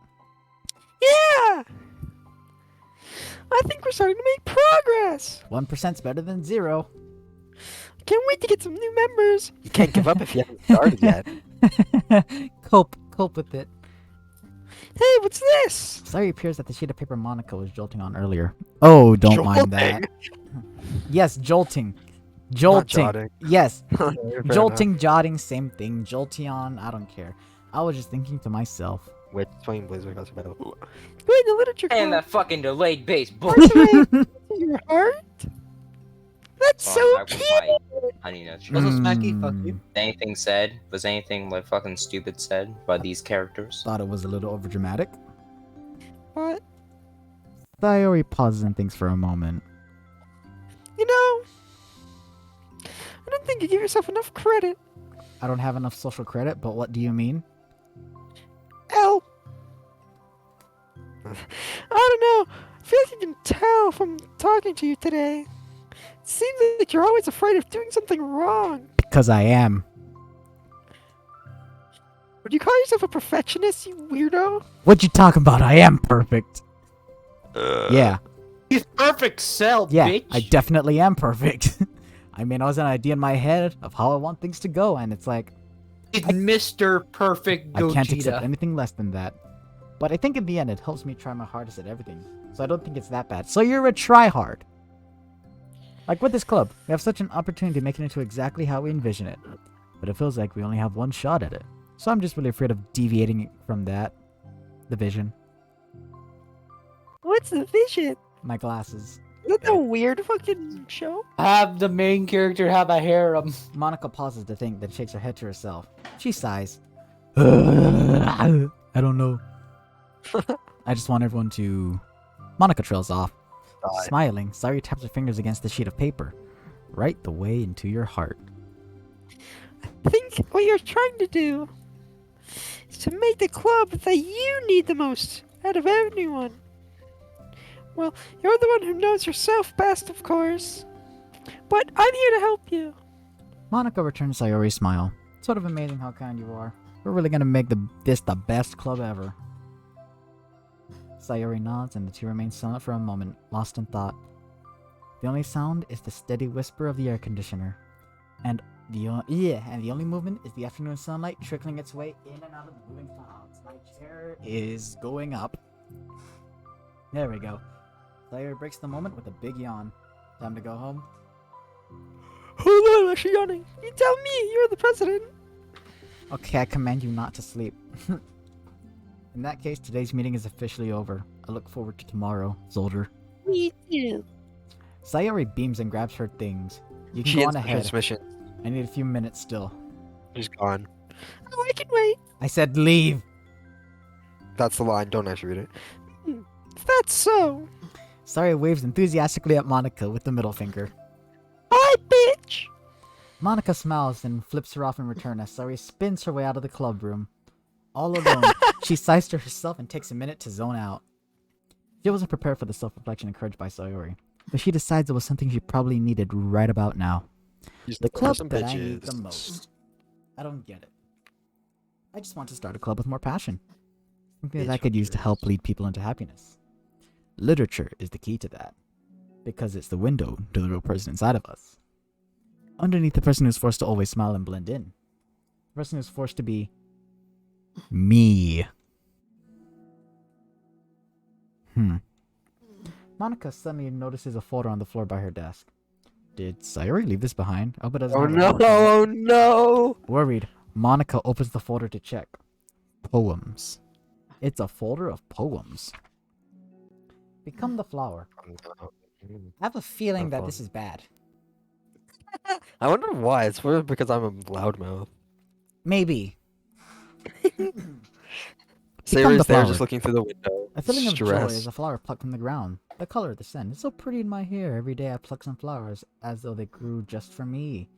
Yeah. I think we're starting to make progress. 1%'s better than 0. Can't wait to get some new members. You can't give up if you haven't started yet. Cope with it. Hey, what's this? Sayuri appears at the sheet of paper Monica was jolting on earlier. Oh, don't mind that. Yes, jolting. Not jotting. Yes. Fair Jolting, jotting, same thing. Jolteon, I don't care. I was just thinking to myself. Which swing Blizzard has about? Go in the literature And club. that fucking delayed base Part bullshit. of your heart? That's Oh, so that was cute. my honey nut sugar. Also, Smacky, fuck you. Anything said? Was anything like fucking stupid said by these characters? Thought it was a little overdramatic. What? Sayuri pauses and thinks for a moment. You know, I don't don't think you give yourself enough credit. I don't have enough social credit, but what do you mean? L. I don't know. I feel like you can tell from talking to you today. It seems like you're always afraid of doing something wrong. Because I am. Would you call yourself a perfectionist, you weirdo? What you talking about? I am perfect. Yeah. He's perfect cell, Yeah, bitch. I definitely am perfect. I mean, I was an idea in my head of how I want things to go, and it's like, He's Mr. Perfect Gogeta. I can't accept anything less than that. But I think in the end, it helps me try my hardest at everything. So I don't think it's that bad. So you're a tryhard. Like with this club, we have such an opportunity to make it into exactly how we envision it. But it feels like we only have one shot at it. So I'm just really afraid of deviating from that. The vision. What's the vision? My glasses. Is that a weird fucking show? Have the main character have a harem. Monica pauses to think, then shakes her head to herself. She sighs. I don't know. I just want everyone to... Monica trails off. Smiling, Sayori taps her fingers against the sheet of paper. Right the way into your heart. I think what you're trying to do is to make the club that you need the most out of anyone. Well, you're the one who knows yourself best, of course. But I'm here to help you. Monica returns Sayori's smile. Sort of amazing how kind you are. We're really gonna make this the best club ever. Sayori nods and the two remain silent for a moment, lost in thought. The only sound is the steady whisper of the air conditioner. And the only movement is the afternoon sunlight trickling its way in and out of the moving clouds. My chair is going up. There we go. Sayori breaks the moment with a big yawn. Time to go home. Hold on, I'm actually yawning. You tell me, you're the president. Okay, I command you not to sleep. In that case, today's meeting is officially over. I look forward to tomorrow, Zolder. Me too. Sayori beams and grabs her things. You can She go ends on the ahead. transmission. I need a few minutes still. She's gone. Oh, I can wait. I said leave! That's the line. Don't actually read it. If that's so. Sayori waves enthusiastically at Monica with the middle finger. Bye, bitch. Monica smiles and flips her off in return as Sayori spins her way out of the club room. All alone, she sighs to herself and takes a minute to zone out. She wasn't prepared for the self-reflection encouraged by Sayori, but she decides it was something she probably needed right about now. The club that I need the most. I don't get it. I just want to start a club with more passion. Something that I could use to help lead people into happiness. Literature is the key to that, because it's the window to the real person inside of us. Underneath the person who's forced to always smile and blend in. The person who's forced to be me. Monica suddenly notices a folder on the floor by her desk. Did Sayori leave this behind? I hope it doesn't Oh have a no! mark on it. Oh no! Worried, Monica opens the folder to check. Poems. It's a folder of poems. Become the flower. I have a feeling that this is bad. I wonder why. It's probably because I'm a loudmouth. Maybe. Sayori's the there flower. just looking through the window. A feeling of joy Stress. is a flower plucked from the ground. The color of the scent is so pretty in my hair. Every day I pluck some flowers as though they grew just for me.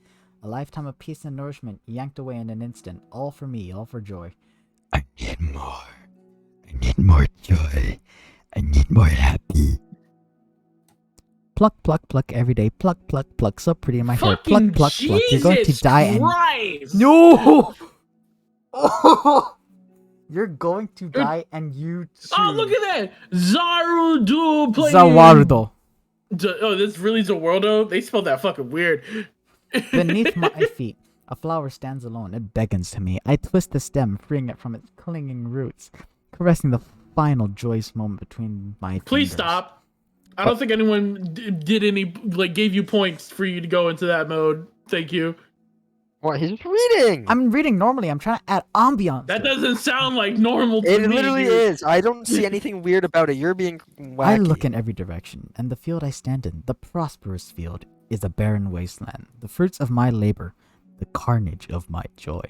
A lifetime of peace and nourishment yanked away in an instant. All for me, all for joy. I need more. I need more joy. I need more happy. Pluck, pluck, pluck every day. Pluck, pluck, pluck. So pretty in my hair. Pluck, Fucking pluck, pluck. You're going to Jesus die and... Christ! No! You're going to die and you too. Oh, look at that! Zarudo playing. Zawardo. Oh, this really Zawardo? They spelled that fucking weird. Beneath my feet, a flower stands alone. It beckons to me. I twist the stem, freeing it from its clinging roots, caressing the final joyous moment between my Please fingers. stop. I don't think anyone did any, like, gave you points for you to go into that mode. Thank you. What? He's reading! I'm reading normally. I'm trying to add ambiance. That doesn't sound like normal to It me. literally dude. is. I don't see anything weird about it. You're being wacky. I look in every direction, and the field I stand in, the prosperous field, is a barren wasteland. The fruits of my labor, the carnage of my joy.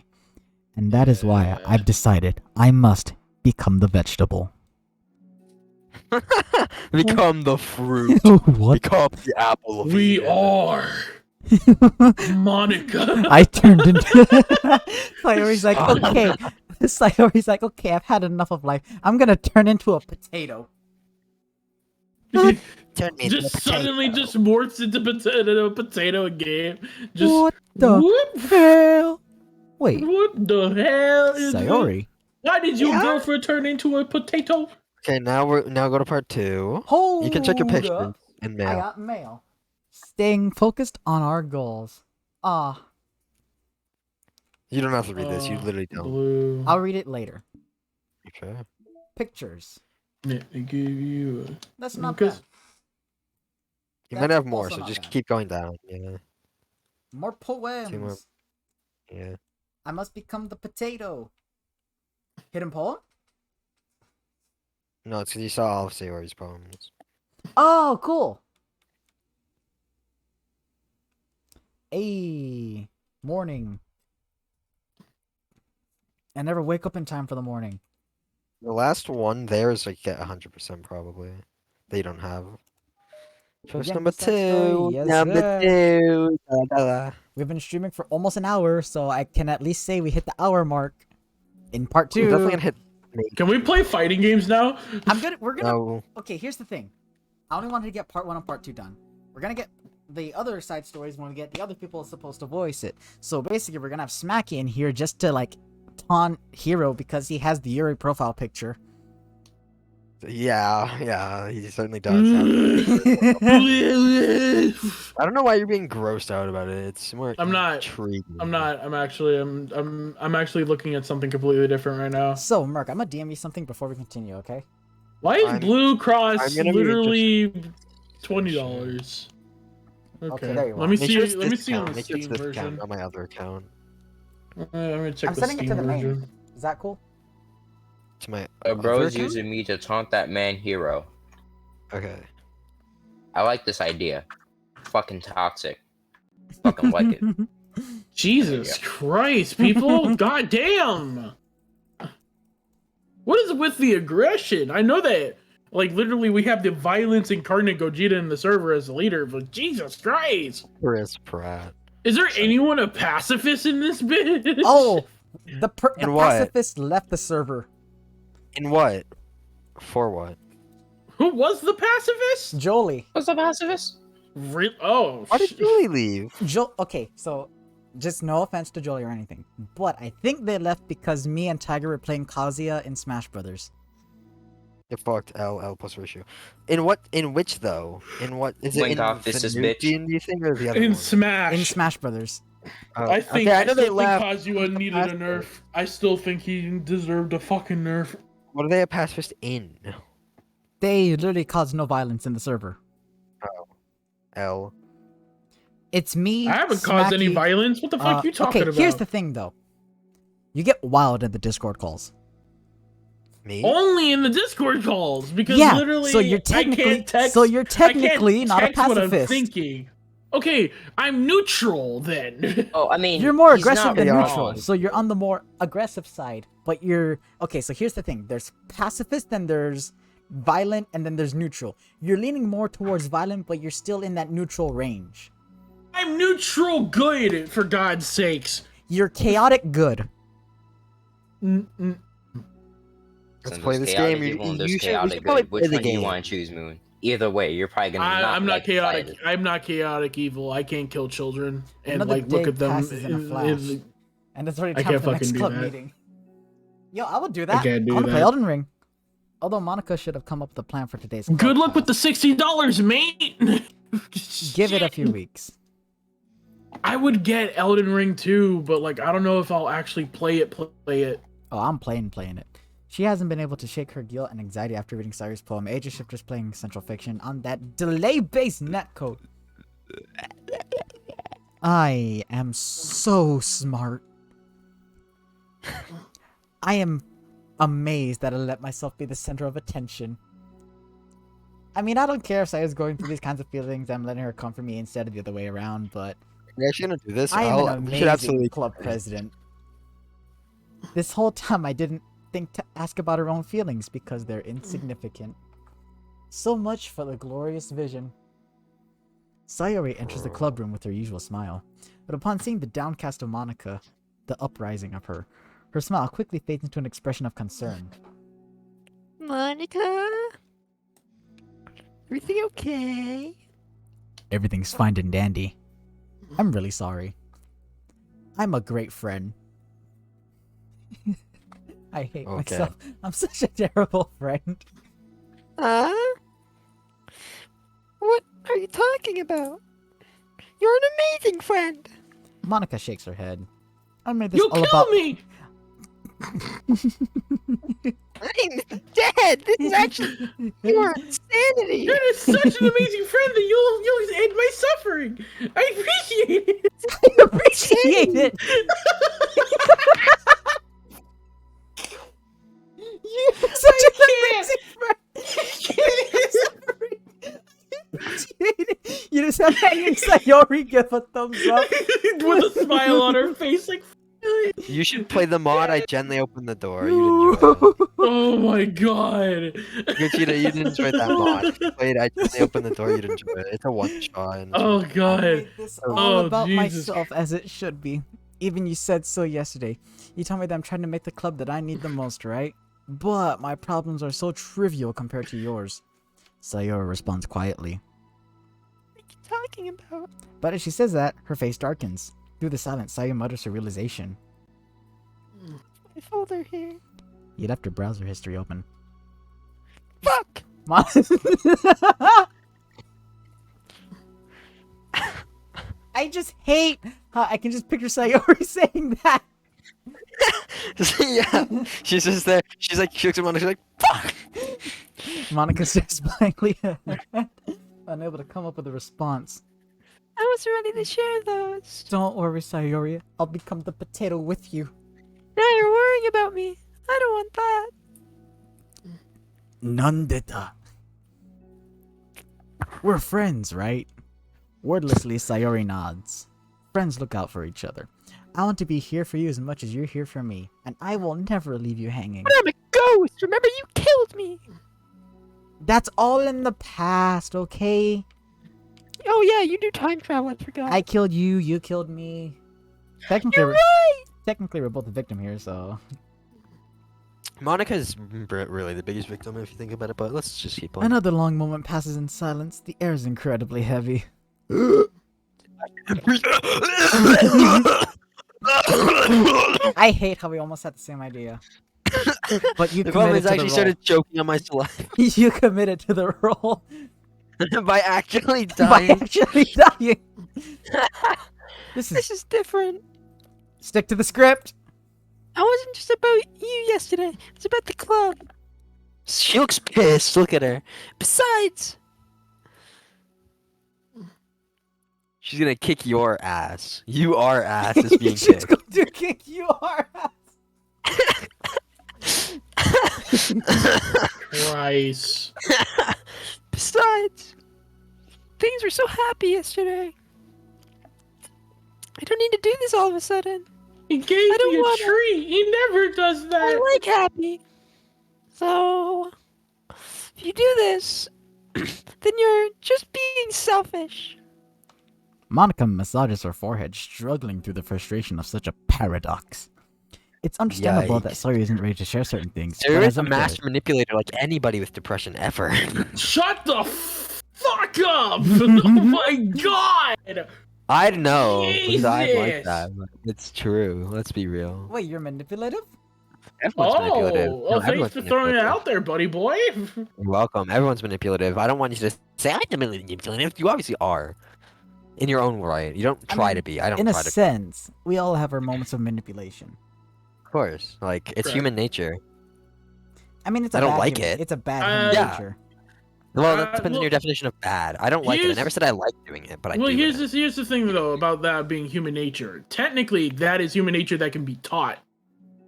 And that is why I've decided I must become the vegetable. Become the fruit. What? Become the apple of We Eden. are. Monica. I turned into Sayori's like, okay. Sayori's like, okay, I've had enough of life. I'm gonna turn into a potato. Turn me into a Just potato. suddenly just morphs into potato game. Just What the what? hell? Wait, What the hell is this? Sayori. Why did your Yeah? girlfriend turn into a potato? Okay, now go to part 2. Hold You can check your pictures up. in I mail. got mail. Staying focused on our goals. Ah, You don't have to read this. You literally don't. Blue. I'll read it later. Okay. Pictures. Let me give you That's not Because- bad. You might That's have more, also so not just bad. keep going down. Yeah. More poems. more. Yeah. I must become the potato. Hidden poem? No, it's because you saw all of Sayori's poems. Oh, cool. Hey, morning. I never wake up in time for the morning. The last one there is like get 100% probably. They don't have. Choice Again, number the sex story, 2. yes, Number sir. 2. Da, da, da. We've been streaming for almost an hour, so I can at least say we hit the hour mark. In part We're 2. definitely gonna hit. Can we play fighting games now? We're gonna No. Okay, here's the thing. I only wanted to get part 1 and part 2 done. We're gonna get the other side stories when we get the other people supposed to voice it. So basically, we're gonna have Smacky in here just to like taunt Hero because he has the Yuri profile picture. Yeah, he certainly does. Have I don't know why you're being grossed out about it. It's more. I'm not. Intriguing. I'm not. I'm actually looking at something completely different right now. So, Merc, I'm gonna DM you something before we continue, okay? Why is I'm- Blue Cross I'm gonna be literally $20? Okay, there you let are. me Make see. sure it's Let me this see on account. the Make sure it's Steam this version. account, not my other account. I'm gonna check I'm the sending it Steam to the main. version. Is that cool? To my The other bro's account? using me to taunt that man Hero. Okay. I like this idea. Fucking toxic. Fucking like it. Jesus Christ, people! God damn! What is with the aggression? I know that, like, literally, we have the violence incarnate Gogeta in the server as the leader, but Jesus Christ! Chris Pratt. Is there anyone a pacifist in this bitch? Oh, the In what? pacifist left the server. In what? For what? Who was the pacifist? Jolie. What's the pacifist? Oh, Why did Julie leave? Okay, so just no offense to Jolie or anything, but I think they left because me and Tiger were playing Kazuya in Smash Brothers. Get fucked. L plus ratio. In what? In which though? In what? Is it Blink in off, this the is new bitch. D&D thing or the other in one? Smash. In Smash Brothers. Oh, I think okay, I, know they still think left. Kazuya needed a Pacifist. nerf. I still think he deserved a fucking nerf. What are they a pacifist in? They literally caused no violence in the server. L. It's me. I haven't caused any Smacky, violence. What the fuck you talking okay, about? here's the thing though. You get wild in the Discord calls. Me? Only in the Discord calls because Yeah, literally so you're I technically can't text. so you're I can't technically not a text what I'm pacifist. thinking. Okay, I'm neutral then. Oh, I mean, You're more he's aggressive not than wrong. neutral, so you're on the more aggressive side. But you're okay. So here's the thing: there's pacifist, then there's violent, and then there's neutral. You're leaning more towards violent, but you're still in that neutral range. I'm neutral good, for God's sakes. You're chaotic good. Mm-mm. Let's Some play there's this chaotic game. evil and You there's should, we chaotic should probably good. play Which the one do you game. want to choose, Moon? Either way, you're probably gonna not I'm not like chaotic. fight it. I'm not chaotic evil. I can't kill children and Another like look day at them. passes in a flash. And it's already I time can't for the next fucking do club that. meeting. Yo, I would do that. can't do I want to play that. Elden Ring. Although Monica should have come up with a plan for today's club Good luck with the pass. $60, mate. Give it a few weeks. I would get Elden Ring too, but like I don't know if I'll actually play it. Oh, I'm playing it. She hasn't been able to shake her guilt and anxiety after reading Cyrus' poem Age of Shifters playing Central Fiction on that delay-based netcode. I am so smart. I am amazed that I let myself be the center of attention. I mean, I don't care if Saya's going through these kinds of feelings. I'm letting her come for me instead of the other way around, but We're actually gonna do this. I am an we should amazing absolutely club president. This whole time I didn't think to ask about her own feelings because they're insignificant. So much for the glorious vision. Sayori enters the club room with her usual smile, but upon seeing the downcast of Monica, the uprising of her smile quickly fades into an expression of concern. Monica? Everything okay? Everything's fine and dandy. I'm really sorry. I'm a great friend. I hate Okay. myself. I'm such a terrible friend. What are you talking about? You're an amazing friend. Monica shakes her head. I made this You'll all kill about me! I'm dead. This is actually pure insanity. That is such an amazing friend that you'll end my suffering. I appreciate it. I appreciate it. You're such an amazing friend. You just have hanging Sayori give a thumbs up. With a smile on her face, like. You should play the mod. I gently opened the door. You'd enjoy it. Oh my god. Gogeta, you'd enjoy that mod. If you played I gently opened the door. You'd enjoy it. It's a one shot. And Oh I god. made this all Oh, about Jesus. myself as it should be. Even you said so yesterday. You told me that I'm trying to make the club that I need the most, right? But my problems are so trivial compared to yours. Sayori responds quietly. What are you talking about? But as she says that, her face darkens. Through the silence, Sayori mutters her realization. My folder here. You left your browser history open. Fuck! I just hate how I can just picture Sayori saying that. Yeah, she's just there. She's like, she looks at Monica. She's like, fuck. Monica stares blankly at her, unable to come up with a response. I was ready to share those. Don't worry, Sayori. I'll become the potato with you. Now you're worrying about me. I don't want that. Nandita. We're friends, right? Wordlessly, Sayori nods. Friends look out for each other. I want to be here for you as much as you're here for me, and I will never leave you hanging. But I'm a ghost. Remember, you killed me. That's all in the past, okay? Oh yeah, you do time travel. I forgot. I killed you, you killed me. Technically, You're right. technically we're both the victim here, so... Monica's really the biggest victim if you think about it, but let's just keep on. Another long moment passes in silence. The air is incredibly heavy. I hate how we almost had the same idea. But you The problem committed is to I the actually role. started choking on my saliva You committed to the role by actually by dying. actually dying. This This is is different. stick to the script. I wasn't just about you yesterday. It's about the club. She looks pissed. Look at her. Besides, She's gonna kick your ass. You are ass is being She's kicked. going to kick you hard. Christ. besides, things were so happy yesterday. I don't need to do this all of a sudden. He gave I don't me a wanna- treat. He never does that. I like happy. So, if you do this, then you're just being selfish. Monica massages her forehead, struggling through the frustration of such a paradox. It's understandable that Yikes. Sawyer isn't ready to share certain things. There but is as a I'm master manipulator like anybody with depression ever. Shut the fuck up! Oh my god! I know. Because I like Jesus. that. But it's true. Let's be real. Wait, you're manipulative? Everyone's manipulative. Oh, No, well, thanks everyone's for throwing it manipulative. out there, buddy boy. You're welcome. Everyone's manipulative. I don't want you to say I'm manipulative. You obviously are. In your own right. You don't try mean, to be. I don't In a try to be. sense, we all have our moments of manipulation. Of course. Like, it's Right. human nature. I mean, it's a I don't bad like human- it. It's a bad Uh, human Yeah. nature. Well, that depends on well, your definition of bad. I don't like it. I here's- never said I like doing it, but I Well, do. here's it. here's the thing though about that being human nature. Technically, that is human nature that can be taught,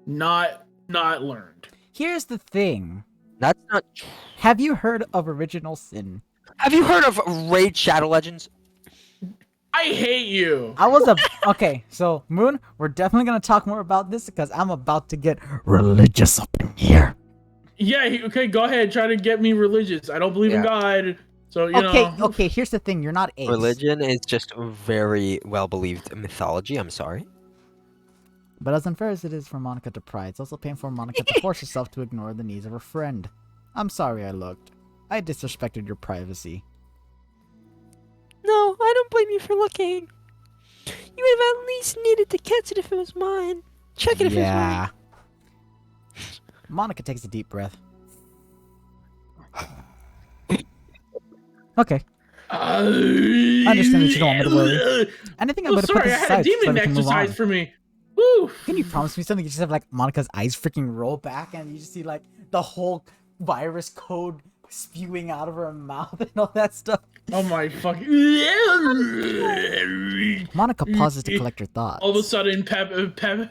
not learned. Here's the thing. That's not true. Have you heard of original sin? Have you heard of Raid Shadow Legends? I hate you. I was a okay. So Moon, we're definitely gonna talk more about this because I'm about to get religious up in here. Yeah, okay, go ahead. Try to get me religious. I don't believe in Yeah. God. So you Okay, know. okay. Here's the thing. You're not Ace. Religion is just very well believed mythology. I'm sorry. But as unfair as it is for Monica to pry, it's also painful for Monica to force herself to ignore the needs of her friend. I'm sorry I looked. I disrespected your privacy. No, I don't blame you for looking. You would have at least needed to catch it if it was mine. Check it if it was mine. Monica takes a deep breath. Okay. I understand that you don't want me to worry. Anything I'm going to put sorry, this I had aside a so we demon can move on. exercise for me. Woo! Can you promise me something? You just have like Monica's eyes freaking roll back and you just see like the whole virus code spewing out of her mouth and all that stuff. Oh my fucking. Monica pauses to collect her thoughts. All of a sudden, Pep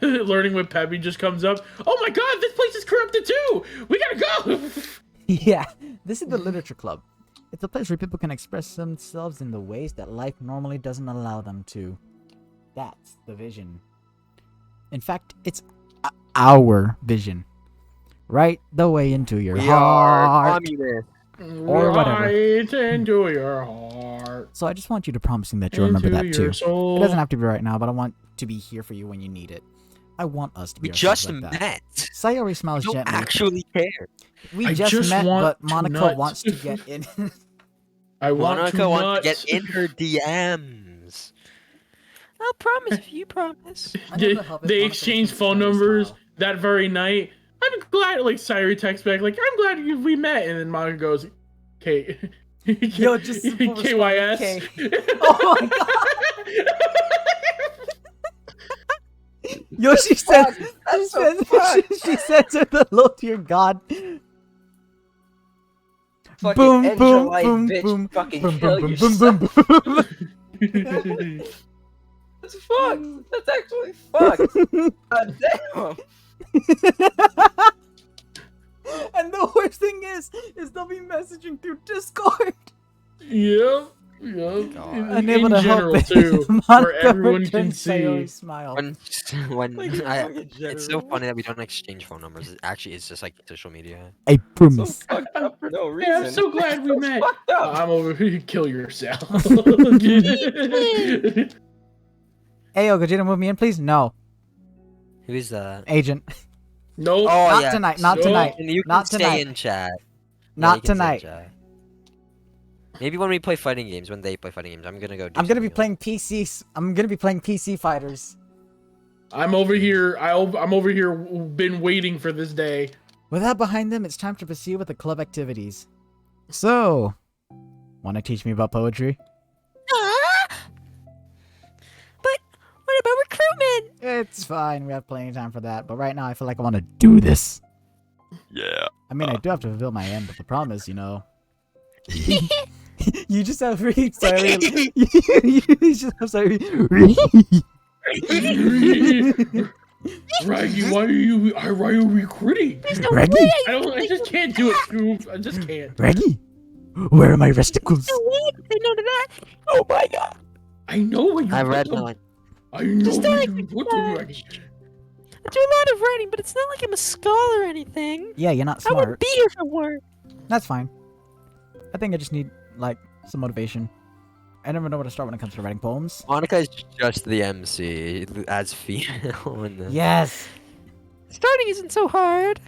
learning with Peppy just comes up. Oh my god, this place is corrupted too! We gotta go! Yeah, this is the literature club. It's a place where people can express themselves in the ways that life normally doesn't allow them to. That's the vision. In fact, it's our vision. Right the way into your We are heart. communists. Or whatever. Right into your heart. So I just want you to promise me that you'll remember Into that too. your soul. It doesn't have to be right now, but I want to be here for you when you need it. I want us to be We ourselves just like that. met. Sayori smiles You don't gently. actually care. We I just just met, want but to Monica nut. wants to get in. I want Monica to wants nut. to get in her DMs. I'll promise if you promise. I know the help is They Monica exchanged makes phone Sayori numbers smile. that very night. I'm glad, like, Sayori texts back, like, I'm glad we met. And then Monica goes, K. Yo, just simple KYS. K. Oh my god! Yo, she says, she says to the Lord, dear God. Fucking Boom, end boom, your life, boom, bitch. boom, Fucking boom, kill boom, yourself. boom, boom, boom. That's fucked. That's actually fucked. God damn. And the worst thing is they'll be messaging through Discord. Yep. Yep. Unable In to general, help it. too. Where Monica everyone can returns see. Sayori's smile. When Like, fucking it's so general. funny that we don't exchange phone numbers. It actually is just like social media. I So promise. fucked up for no reason. Yeah, I'm so glad we met. Fucked up. I'm over here. Kill yourself. Hey, yo, Gogeta, move me in, please? No. Who's that? Agent. Nope. Oh Not yeah. tonight, not So- tonight. And you can Not stay tonight. in chat. Yeah, Not you can stay in tonight. chat. Maybe when we play fighting games, when they play fighting games, I'm gonna go. I'm gonna be playing PCs. I'm gonna be playing PC fighters. I'm over here. I'm over here. Been waiting for this day. With that behind them, it's time to proceed with the club activities. So, wanna teach me about poetry? But what about recruitment? It's fine, we have plenty of time for that. But right now, I feel like I want to do this. Yeah. I mean, I do have to fulfill my end, but the problem is, you know... you just have really sorry. You just have sorry. Raggy, why are you recruiting? There's no Reggie? way. I just can't do it, Scoop. I just can't. Reggie, where are my resticles? No way. They know to that. Oh my god. I know what you I put read them. mine. I know Just what like you the put them, flash. Raggy. I do a lot of writing, but it's not like I'm a scholar or anything. Yeah, you're not I wouldn't smart. be here for work. That's fine. I think I just need, like, some motivation. I never know where to start when it comes to writing poems. Monica is just the MC as female in this. Yes! Starting isn't so hard.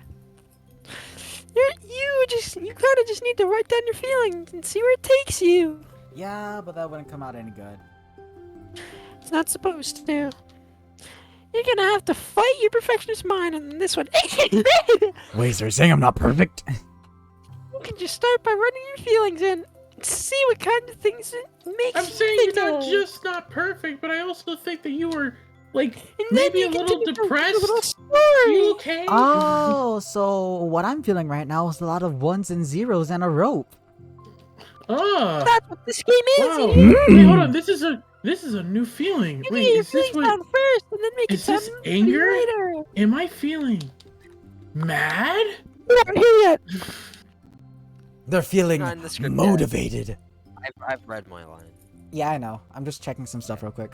You kind of just need to write down your feelings and see where it takes you. Yeah, but that wouldn't come out any good. It's not supposed to. You're gonna have to fight your perfectionist mind on this one. Wait, so you're saying I'm not perfect? You can just start by writing your feelings and see what kind of things it makes I'm you saying think you're not of. just not perfect, but I also think that you were, like, And then maybe you a can little take a depressed. little story. You okay? Oh, so what I'm feeling right now is a lot of ones and zeros and a rope. Ah. That's what this game is. Wow. You Wait, hold on. This is a new feeling. need Wait, to get your is this feelings what? down first, and then make Is it sound this pretty anger? later. Am I feeling mad? We aren't here yet. They're feeling Not in the script yet. motivated. I've read my line. Yeah, I know. I'm just checking some stuff real quick.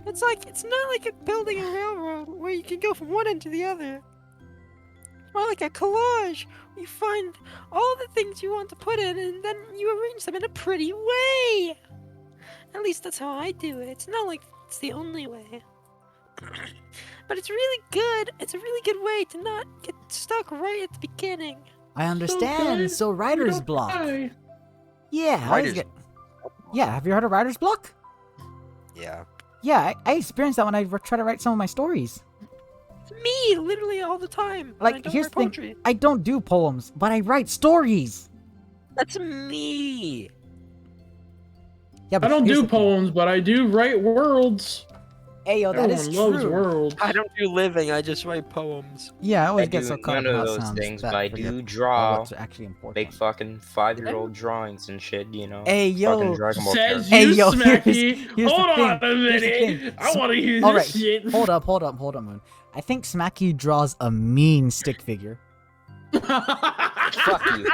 It's not like building a railroad where you can go from one end to the other. More like a collage. You find all the things you want to put in, and then you arrange them in a pretty way. At least that's how I do it. It's not like it's the only way. But it's really good. It's a really good way to not get stuck right at the beginning. I understand. good. So writer's block. Hi. Yeah. I always Writer's get... Yeah. Have you heard of writer's block? Yeah. Yeah, I experienced that when I try to write some of my stories. Me, literally all the time. when I Like, don't here's write the thing. poetry. I don't do poems, but I write stories. That's me. Yeah, but I don't here's do the thing. poems, but I do write worlds. Hey, yo, that is Everyone loves true. worlds. I don't do living. I just write poems. Yeah, I always I get do so caught up none in of how it those sounds things, that but I forget do about draw what's actually important. big fucking 5-year-old drawings and shit, you know. Hey, yo. Fucking Dragon Ball Says characters. Hey, you, yo, Smacky. here's the Hold on thing. a Here's the minute. thing. I want to hear this All right, shit. hold up, Moon. I think Smacky draws a mean stick figure. Fuck you.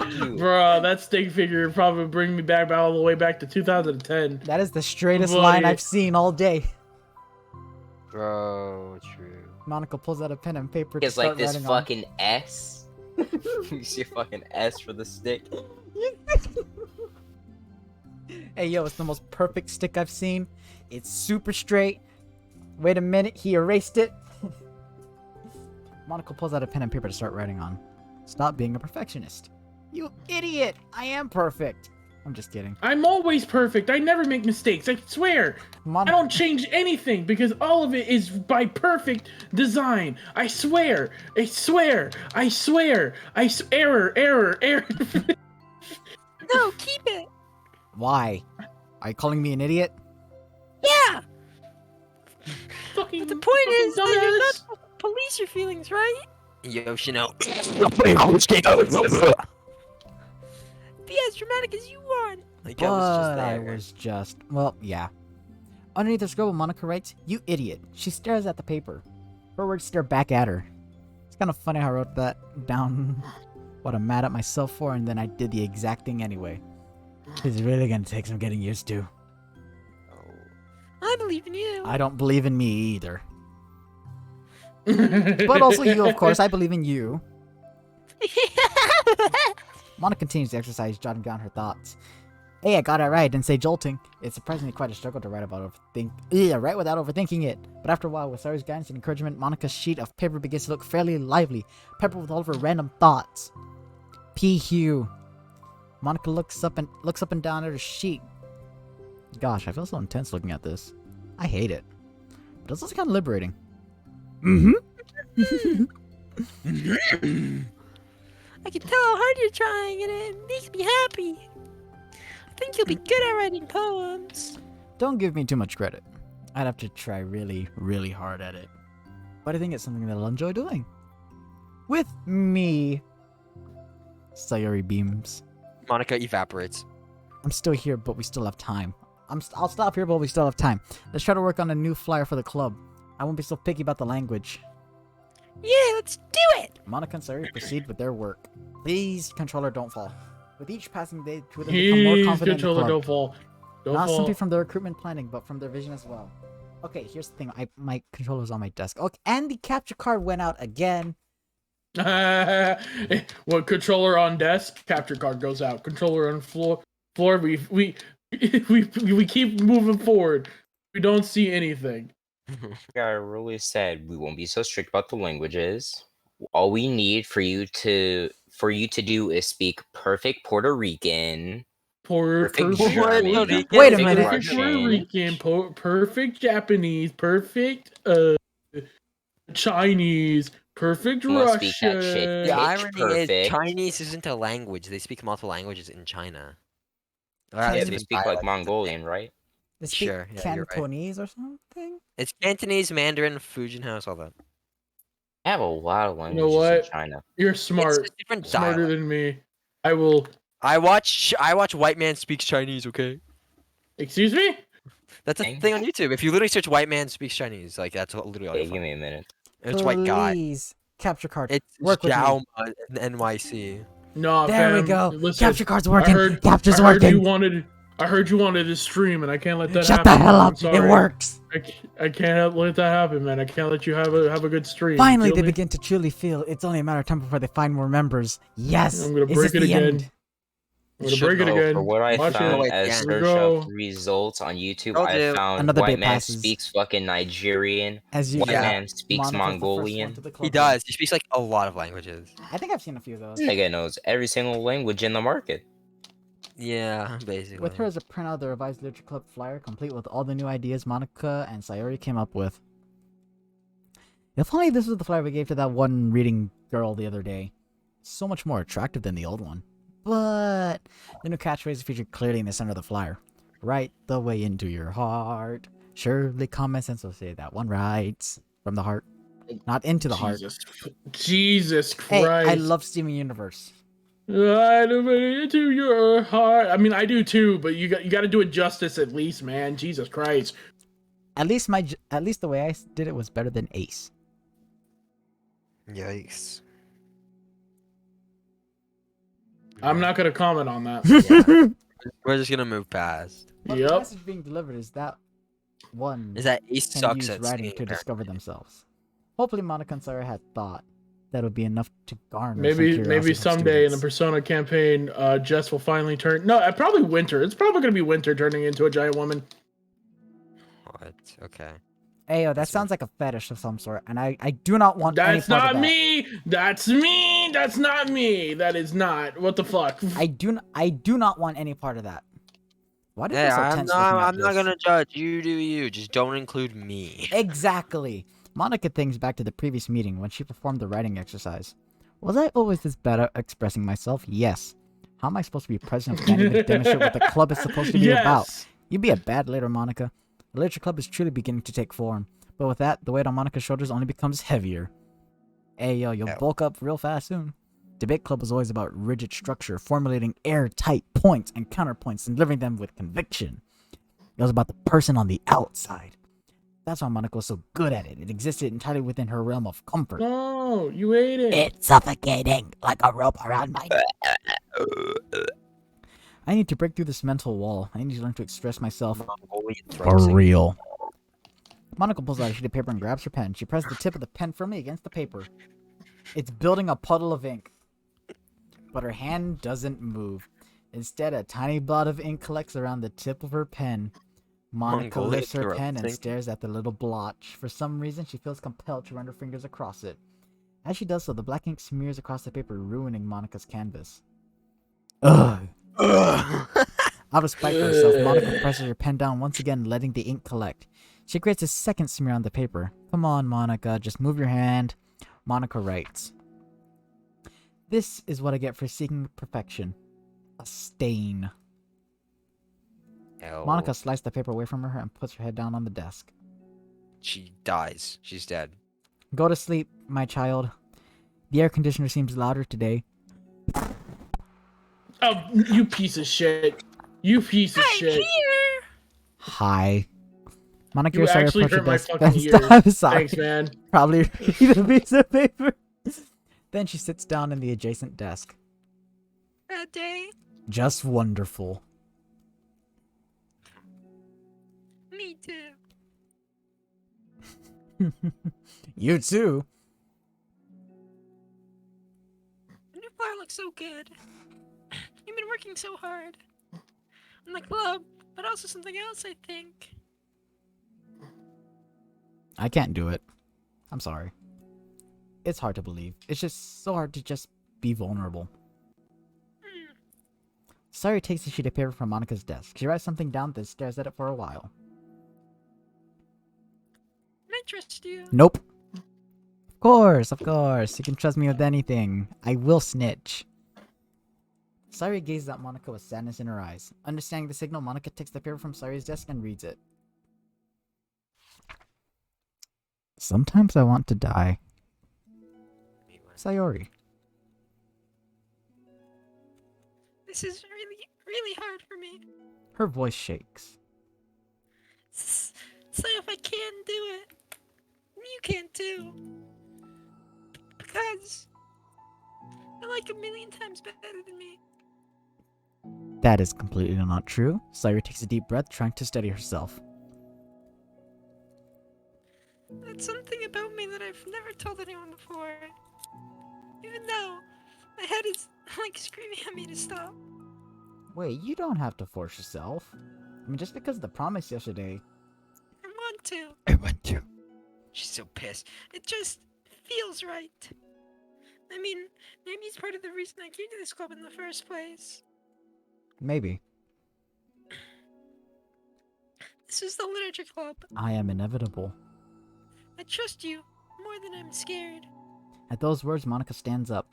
you. Bro, that stick figure probably bring me back all the way back to 2010. That is the straightest Buddy. line I've seen all day. Bro, true. Monica pulls out a pen and paper to It's start like this writing on. fucking S. You see a fucking S for the stick. Hey, yo, it's the most perfect stick I've seen. It's super straight. Wait a minute, he erased it. Monica pulls out a pen and paper to start writing on. Stop being a perfectionist. You idiot! I am perfect. I'm just kidding. I'm always perfect. I never make mistakes. I swear. I don't change anything because all of it is by perfect design. I swear. I swear. I swear. Error. No, keep it. Why? Are you calling me an idiot? Yeah. Fucking. But the point is that you're not dumbass. supposed to police your feelings, right? Yoshino. Be as dramatic as you want. Like I was just But I there. was just... Well, yeah. Underneath the scribble, Monica writes, "You idiot." She stares at the paper. Her words stare back at her. It's kind of funny how I wrote that down, what I'm mad at myself for, and then I did the exact thing anyway. It's really gonna take some getting used to. I believe in you. I don't believe in me either. But also you, of course. I believe in you. Monica continues the exercise, jotting down her thoughts. Hey, I got it right. I didn't say jolting. It's surprisingly quite a struggle to write write without overthinking it. But after a while, with Sarah's guidance and encouragement, Monica's sheet of paper begins to look fairly lively, peppered with all of her random thoughts. P. Hugh. Monica looks up and down at her sheet. Gosh, I feel so intense looking at this. I hate it. But it's also kind of liberating. Mm-hmm. I can tell how hard you're trying, and it makes me happy. I think you'll be good at writing poems. Don't give me too much credit. I'd have to try really, really hard at it. But I think it's something that I'll enjoy doing. With me. Sayori beams. Monica evaporates. I'm still here, but we still have time. I'll stop here, but we still have time. Let's try to work on a new flyer for the club. I won't be so picky about the language. Yeah, let's do it. Monica and Sayori proceed with their work. Please, controller, don't fall. With each passing day, two of them become more Please, confident in the controller, club. don't fall. Don't Not fall. simply from their recruitment planning, but from their vision as well. Okay, here's the thing. My controller's on my desk. Okay, and the capture card went out again. Well, controller on desk, capture card goes out. Controller on floor. We keep moving forward. We don't see anything. I really said we won't be so strict about the languages. All we need for you to do is speak perfect Puerto Rican, perfect German, Wait a perfect minute. Perfect Puerto Russian. Rican, perfect Japanese, perfect Chinese, perfect You wanna speak that shit, Russian. The Pitch irony is perfect. Chinese isn't a language. They speak multiple languages in China. Or at Yeah, Yeah, least they in speak like dialects. Mongolian, right? They speak Sure, yeah, you're right. Cantonese or something? It's Cantonese, Mandarin, Fujian House, all that. I have a lot of You languages know in what? China. You're It's smart. just different Smarter dialects. than me. I will. I watch White Man Speaks Chinese, okay? Excuse me? That's a Dang. thing on YouTube. If you literally search White Man Speaks Chinese, like that's literally all Hey, you give find. me a minute. It's white guy. Please, capture card. It's Work with me. Xiaoma in NYC. No, There we fam, go. Listen, Capture card's I working. heard, Capture's I heard working. you wanted. I heard you wanted to stream, and I can't let that Shut happen. the hell man. I'm up! It sorry. works. I can't let that happen, man. I can't let you have a good stream. Finally, Feel they me? begin to truly feel it's only a matter of time before they find more members. Yes, I'm gonna is break this it the again. end? I'm gonna Should break it go. again. For what I Watch found it. as Here we search go. of results on YouTube, Told I you. found Another day white man passes. speaks fucking Nigerian. As White usual, man speaks Monica's the first one Mongolian. to the club He room. does. He speaks like a lot of languages. I think I've seen a few of those. This nigga knows every single language in the market. Yeah, basically. With her as a printout of the revised literature club flyer, complete with all the new ideas Monica and Sayori came up with. If only this was the flyer we gave to that one reading girl the other day. So much more attractive than the old one. But the new catchphrase is featured clearly in the center of the flyer. Right the way into your heart. Surely common sense will say that one writes from the heart, not into the heart. Jesus Hey, Christ. I love Steven Universe. Right into your heart. I mean, I do too, but you got to do it justice at least, man. Jesus Christ. At least the way I did it was better than Ace. Yikes. I'm not gonna comment on that. We're just gonna move past. But the Yep. message being delivered is that one Is that Ace can sucks use at writing singing, to discover apparently. themselves. Hopefully, Monica and Sarah had thought that would be enough to garner some Maybe curiosity from someday in the students. Persona campaign, Jess will finally turn. No, probably Winter. It's probably gonna be Winter turning into a giant woman. What? Okay. Hey, yo, that That's sounds like a fetish of some sort, and I do not want any That's part not of that. me. That's me. That's not me. That is not. What the fuck? I do not want any part of that. Why do you Hey, feel so I'm tense looking at not this? gonna judge. You do you. Just don't include me. Exactly. Monica thinks back to the previous meeting when she performed the writing exercise. Was I always this bad at expressing myself? Yes. How am I supposed to be president if I can't even demonstrate what the club is supposed to be about? Yes. You'd be a bad leader, Monica. The literature club is truly beginning to take form. But with that, the weight on Monica's shoulders only becomes heavier. Hey, yo, you'll bulk up real fast soon. Debate club was always about rigid structure, formulating airtight points and counterpoints and delivering them with conviction. It was about the person on the outside. That's why Monica was so good at it. It existed entirely within her realm of comfort. No, you ate it. It's suffocating like a rope around my neck. I need to break through this mental wall. I need to learn to express myself Mongolian for throat singing. real. Monica pulls out a sheet of paper and grabs her pen. She presses the tip of the pen firmly against the paper. It's building a puddle of ink. But her hand doesn't move. Instead, a tiny blot of ink collects around the tip of her pen. Monica Mongolian lifts her throat pen and singing. stares at the little blotch. For some reason, she feels compelled to run her fingers across it. As she does so, the black ink smears across the paper, ruining Monica's canvas. Ugh. Out of spite for herself, Monica presses her pen down once again, letting the ink collect. She creates a second smear on the paper. Come on, Monica, just move your hand. Monica writes. This is what I get for seeking perfection. A stain. Ew. Monica sliced the paper away from her and puts her head down on the desk. She dies. She's dead. Go to sleep, my child. The air conditioner seems louder today. Oh, you piece of shit. You piece of shit. Hi. Monica, You you're sorry actually approach hurt the my desk. fucking ears. I'm sorry. Thanks, man. Probably read a piece of paper. Then she sits down in the adjacent desk. Bad day. Just wonderful. Me too. You too. The new flyer looks so good. You've been working so hard. On the club, but also something else, I think. I can't do it. I'm sorry. It's hard to believe. It's just so hard to just be vulnerable. Sari takes a sheet of paper from Monica's desk. She writes something down, then stares at it for a while. Can I trust you? Nope. Of course. You can trust me with anything. I will snitch. Sari gazes at Monica with sadness in her eyes. Understanding the signal, Monica takes the paper from Sari's desk and reads it. Sometimes I want to die. Sayori. This is really, really hard for me. Her voice shakes. So if I can do it, you can too. Because you're like a million times better than me. That is completely not true. Sayuri takes a deep breath, trying to steady herself. That's something about me that I've never told anyone before. Even though my head is like screaming at me to stop. Wait, you don't have to force yourself. I mean, just because of the promise yesterday. I want to. I want to. She's so pissed. It just feels right. I mean, maybe it's part of the reason I came to this club in the first place. Maybe. This is the literature club. I am inevitable. I trust you more than I'm scared. At those words, Monica stands up.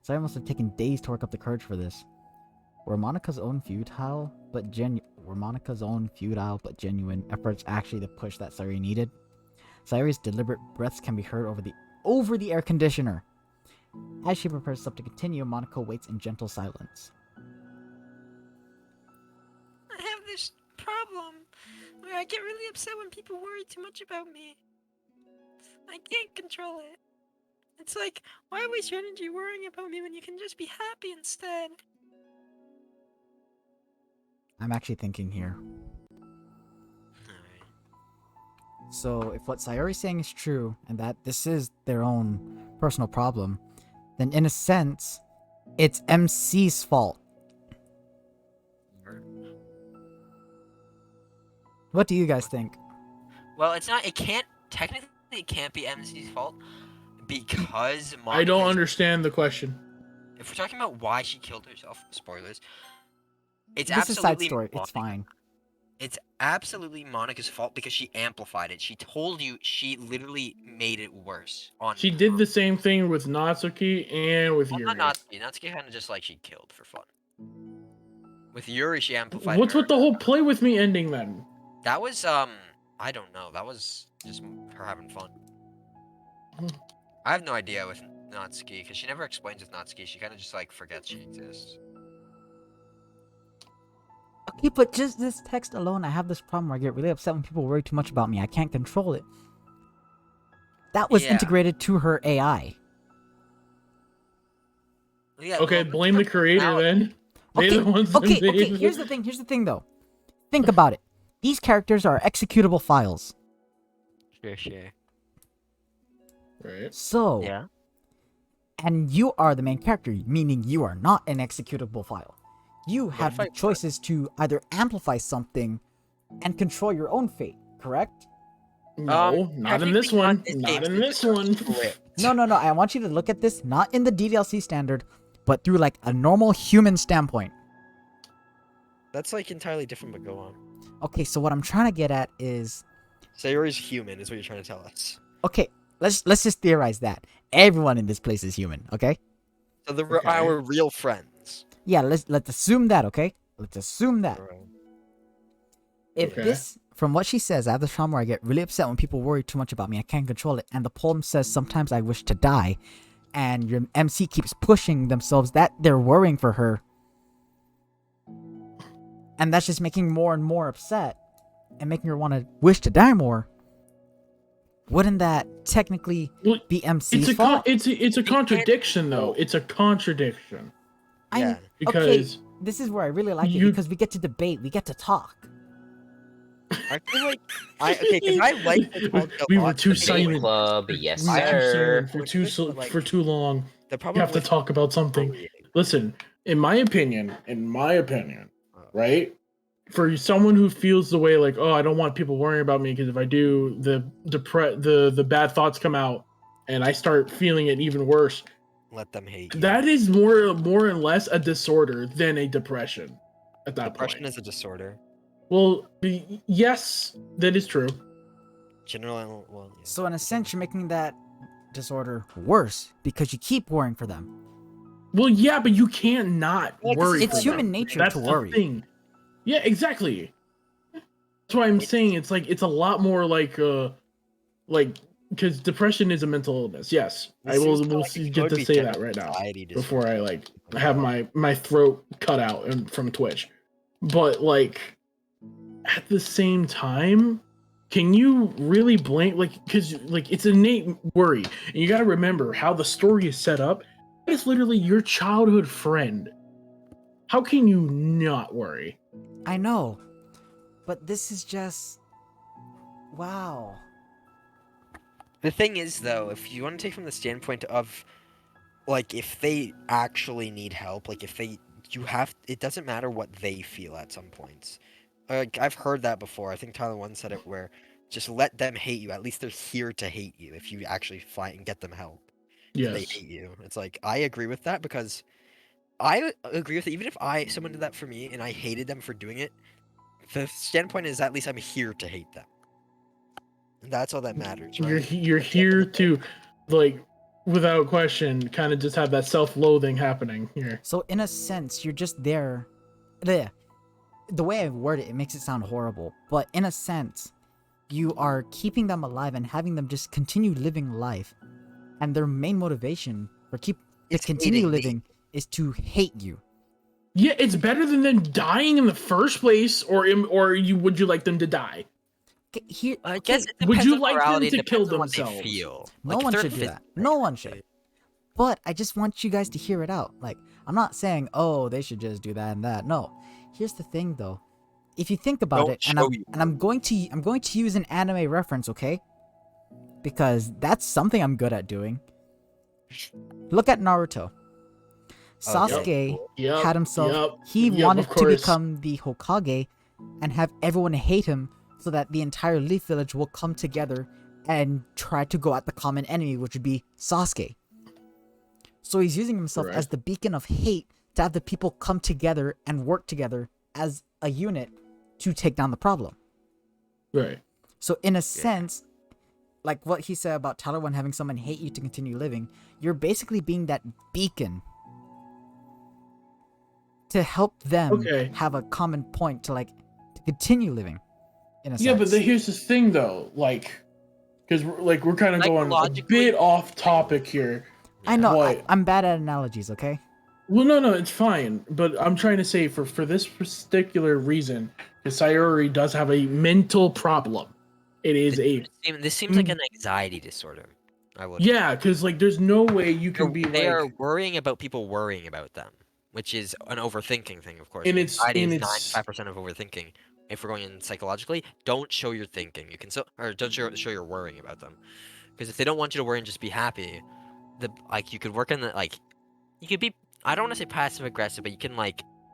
Sayuri must have taken days to work up the courage for this. Were Monica's own futile but genuine efforts actually the push that Sayuri needed? Sayuri's deliberate breaths can be heard over the air conditioner. As she prepares herself to continue, Monica waits in gentle silence. I have this problem where I get really upset when people worry too much about me. I can't control it. It's like, why waste your energy worrying about me when you can just be happy instead? I'm actually thinking here. So, if what Sayuri's saying is true, and that this is their own personal problem, then in a sense, it's MC's fault. What do you guys think? Well, it can't be MC's fault because I don't Monica's- understand the question. If we're talking about why she killed herself, spoilers. It's This is side absolutely story. It's fine. It's absolutely Monica's fault because she amplified it. She told you she literally made it worse. She did the same thing with Natsuki and with Well, Yuri. not Natsuki. Natsuki kind of just like she killed for fun. With Yuri, she amplified. What's her. with the whole play with me ending then? That was I don't know. That was just her having fun. I have no idea with Natsuki because she never explains with Natsuki. She kind of just like forgets she exists. Okay, but just this text alone, I have this problem where I get really upset when people worry too much about me. I can't control it. That was Yeah. integrated to her AI. Yeah, Okay, well, blame the creator then. They're the ones that Okay, made it. here's the thing though. Think about it. These characters are executable files. Sure. Right. So, Yeah. and you are the main character, meaning you are not an executable file. You have if the I were? choices to either amplify something and control your own fate, correct? No, not in this technically one. not this Not game, in since this it's one. split. No. I want you to look at this not in the DDLC standard, but through like a normal human standpoint. That's like entirely different, but go on. Okay, so what I'm trying to get at is, Sayori's human, is what you're trying to tell us. okay, let's just theorize that everyone in this place is human. Okay? So Okay. our real friends. Yeah, let's assume that. Okay, let's assume that. If Okay. this, from what she says, I have this trauma where I get really upset when people worry too much about me. I can't control it. And the poem says sometimes I wish to die, and your MC keeps pushing themselves that they're worrying for her, and that's just making more and more upset, and making her want to wish to die more. Wouldn't that technically Well, be MC's It's a fault? it's a contradiction though. It's a contradiction Yeah. because this is where I really like it you- because we get to debate, we get to talk. I feel like because I like the talk a we were lot, too but silent. Club, yes, We were too sir. silent for too long. the You problem have to with talk about something. worrying- Listen, in my opinion, right? For someone who feels the way like, oh, I don't want people worrying about me because if I do, the bad thoughts come out, and I start feeling it even worse. let them hate you. That is more or less a disorder than a depression. At that Depression point, is a disorder. well, yes, that is true. General, well, yeah. So in a sense, you're making that disorder worse because you keep worrying for them. Well, yeah, but you can't not Well, worry. It's for human them. nature That's to the worry. thing. Yeah, exactly. That's why I'm saying it's like it's a lot more like because depression is a mental illness. Yes, This I will. seems We'll like it get could to be say that general right now anxiety before disorder. I like have my throat cut out from Twitch. But like at the same time, can you really blame because it's innate worry, and you got to remember how the story is set up. It's literally your childhood friend How can you not worry? I know, but this is just wow. The thing is, though, if you want to take from the standpoint of, like, if they actually need help, like, if they, it doesn't matter what they feel at some points. Like, I've heard that before. I think Tyler once said it where just let them hate you. At least they're here to hate you if you actually fight and get them help. And they Yes. hate you. It's like, I agree with that because I agree with it. Even if someone did that for me and I hated them for doing it, the standpoint is at least I'm here to hate them. And that's all that matters, right? You're here to, like, without question, kind of just have that self-loathing happening here. So in a sense, you're just there. The way I word it, it makes it sound horrible. But in a sense, you are keeping them alive and having them just continue living life. And their main motivation for to continue living is to hate you. Yeah, it's better than them dying in the first place, or would you like them to die? Here, I guess it Would depends you on like morality, them to it kill depends on what they themselves? feel. No Like, if one they're should do phys- that. No one should. But I just want you guys to hear it out. Like, I'm not saying, oh, they should just do that and that. No. Here's the thing, though. If you think about it, and I'm going to use an anime reference, okay? Because that's something I'm good at doing. Look at Naruto. Sasuke had himself. He wanted to become the Hokage, and have everyone hate him, so that the entire Leaf Village will come together and try to go at the common enemy, which would be Sasuke. So he's using himself as the beacon of hate to have the people come together and work together as a unit to take down the problem. Right. So in a sense, like what he said about Tyler 1 having someone hate you to continue living, you're basically being that beacon to help them have a common point to continue living. In a sense. But here's the thing, though, because we're kind of going a bit off topic here. I know I'm bad at analogies. Okay. Well, no, it's fine. But I'm trying to say for this particular reason, because Sayori does have a mental problem. It is This seems like an anxiety disorder. I would. Yeah, because there's no way you can be They are worrying about people worrying about them, which is an overthinking thing, of course. And anxiety is 95% of overthinking. If we're going in psychologically, don't show your thinking. You can don't show your worrying about them, because if they don't want you to worry and just be happy, you could work on the you could be. I don't want to say passive aggressive, but you can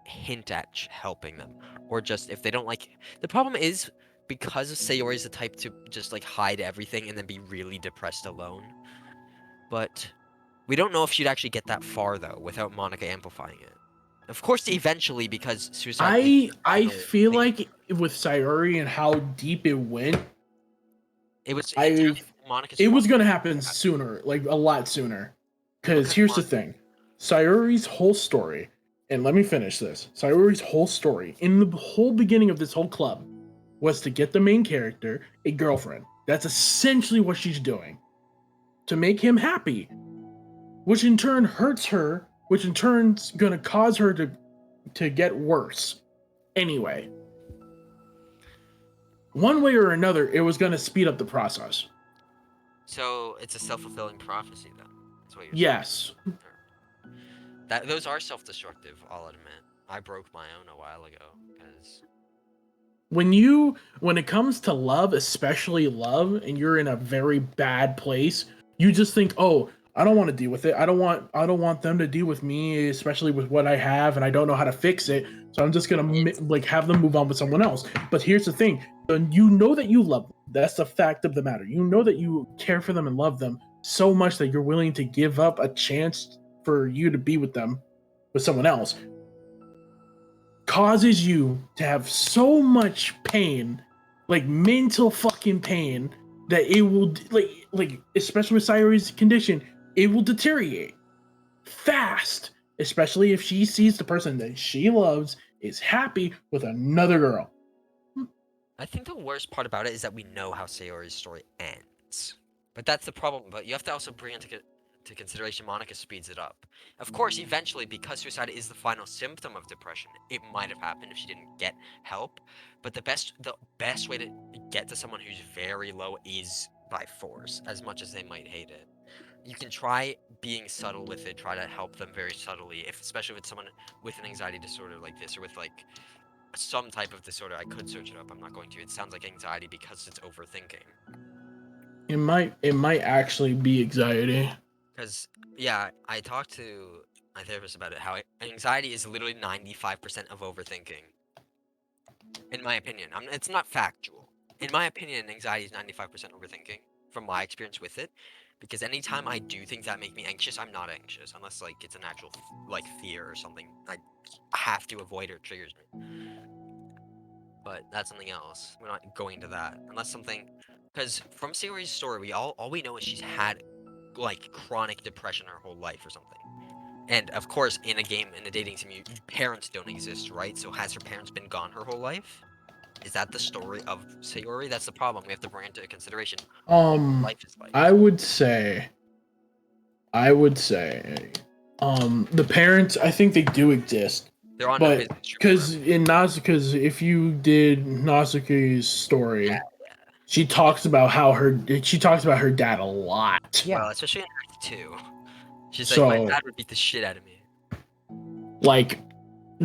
hint at helping them, or just if they don't the problem is because Sayori is the type to just hide everything and then be really depressed alone. But we don't know if she'd actually get that far though without Monica amplifying it. Of course, eventually, because suicide. I feel like with Sayori and how deep it went, it was gonna happen sooner, a lot sooner. Because here's the thing, Sayori's whole story, and let me finish this. Sayori's whole story in the whole beginning of this whole club was to get the main character a girlfriend. That's essentially what she's doing, to make him happy, which in turn hurts her, which in turn's gonna cause her to get worse. Anyway, one way or another, it was gonna speed up the process. So it's a self-fulfilling prophecy, then. That's what you're saying. Yes. Those are self-destructive, I'll admit. I broke my own a while ago, because when it comes to love, especially love, and you're in a very bad place, you just think, oh, I don't want to deal with it. I don't want them to deal with me, especially with what I have, and I don't know how to fix it. So I'm just gonna have them move on with someone else. But here's the thing: you know that you love them. That's the fact of the matter. You know that you care for them and love them so much that you're willing to give up a chance for you to be with them, with someone else. Causes you to have so much pain, mental fucking pain, that it will especially with Sayori's condition, it will deteriorate fast, especially if she sees the person that she loves is happy with another girl. I think the worst part about it is that we know how Sayori's story ends. But that's the problem. But you have to also bring into consideration Monica speeds it up. Of course, eventually, because suicide is the final symptom of depression, it might have happened if she didn't get help. But the best way to get to someone who's very low is by force, as much as they might hate it. you can try being subtle with it, try to help them very subtly, especially with someone with an anxiety disorder like this, or with like some type of disorder. I could search it up. I'm not going to. It sounds like anxiety because it's overthinking. It might actually be anxiety. Because yeah, I talked to my therapist about it. How anxiety is literally 95% of overthinking. In my opinion, it's not factual. In my opinion, anxiety is 95% overthinking from my experience with it. Because anytime I do things that make me anxious, I'm not anxious unless like it's an actual like fear or something. I have to avoid or it triggers me. But that's something else. We're not going to that unless something. Because from Sayori's story, all we know is she's had like chronic depression her whole life or something. And of course, in a dating sim, parents don't exist, right? So has her parents been gone her whole life? Is that the story of Sayori? That's the problem. We have to bring into consideration. Life is life. I would say, the parents. I think they do exist. They're on but because if you did Nazuki's story, she talks about her dad a lot. Well, especially in Earth 2. She's like, my dad would beat the shit out of me. Like,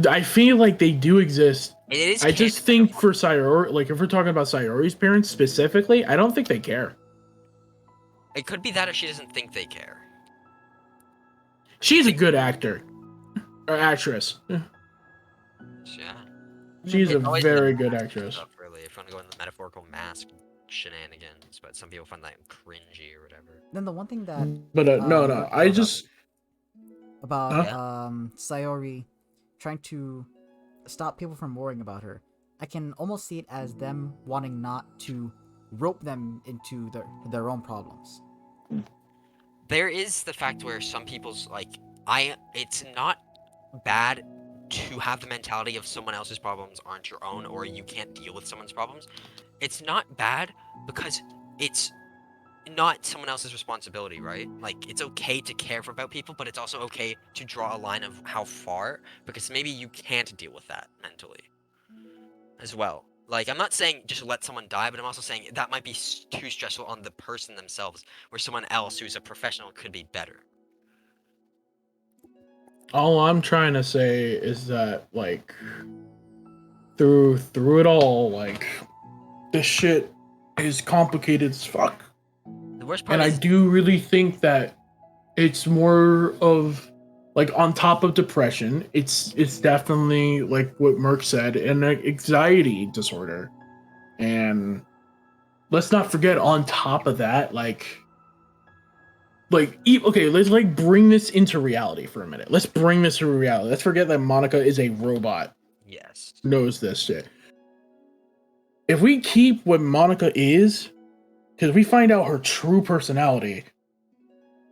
I feel like they do exist. I just think for Sayori, like if we're talking about Sayori's parents specifically, I don't think they care. It could be that, or she doesn't think they care. She's a good actor or actress. Yeah. She's a very good actress. Stuff, really, if you want to go in the metaphorical mask shenanigans, but some people find that cringy or whatever. Then the one thing that no, I just about Sayori trying to stop people from worrying about her. I can almost see it as them wanting not to rope them into their own problems. There is the fact where some people's it's not bad to have the mentality of someone else's problems aren't your own, or you can't deal with someone's problems. It's not bad because it's not someone else's responsibility, right? Like, it's okay to care about people, but it's also okay to draw a line of how far, because maybe you can't deal with that mentally as well. Like, I'm not saying just let someone die, but I'm also saying that might be too stressful on the person themselves, where someone else who's a professional could be better. All I'm trying to say is that, like, through it all, like, this shit is complicated as fuck. The worst part I do really think that it's more of, like, on top of depression, it's definitely, like what Merc said, an anxiety disorder. And let's not forget, on top of that, okay, let's bring this into reality for a minute. Let's bring this to reality. Let's forget that Monica is a robot. Yes. Knows this shit. If we keep what Monica is, because we find out her true personality,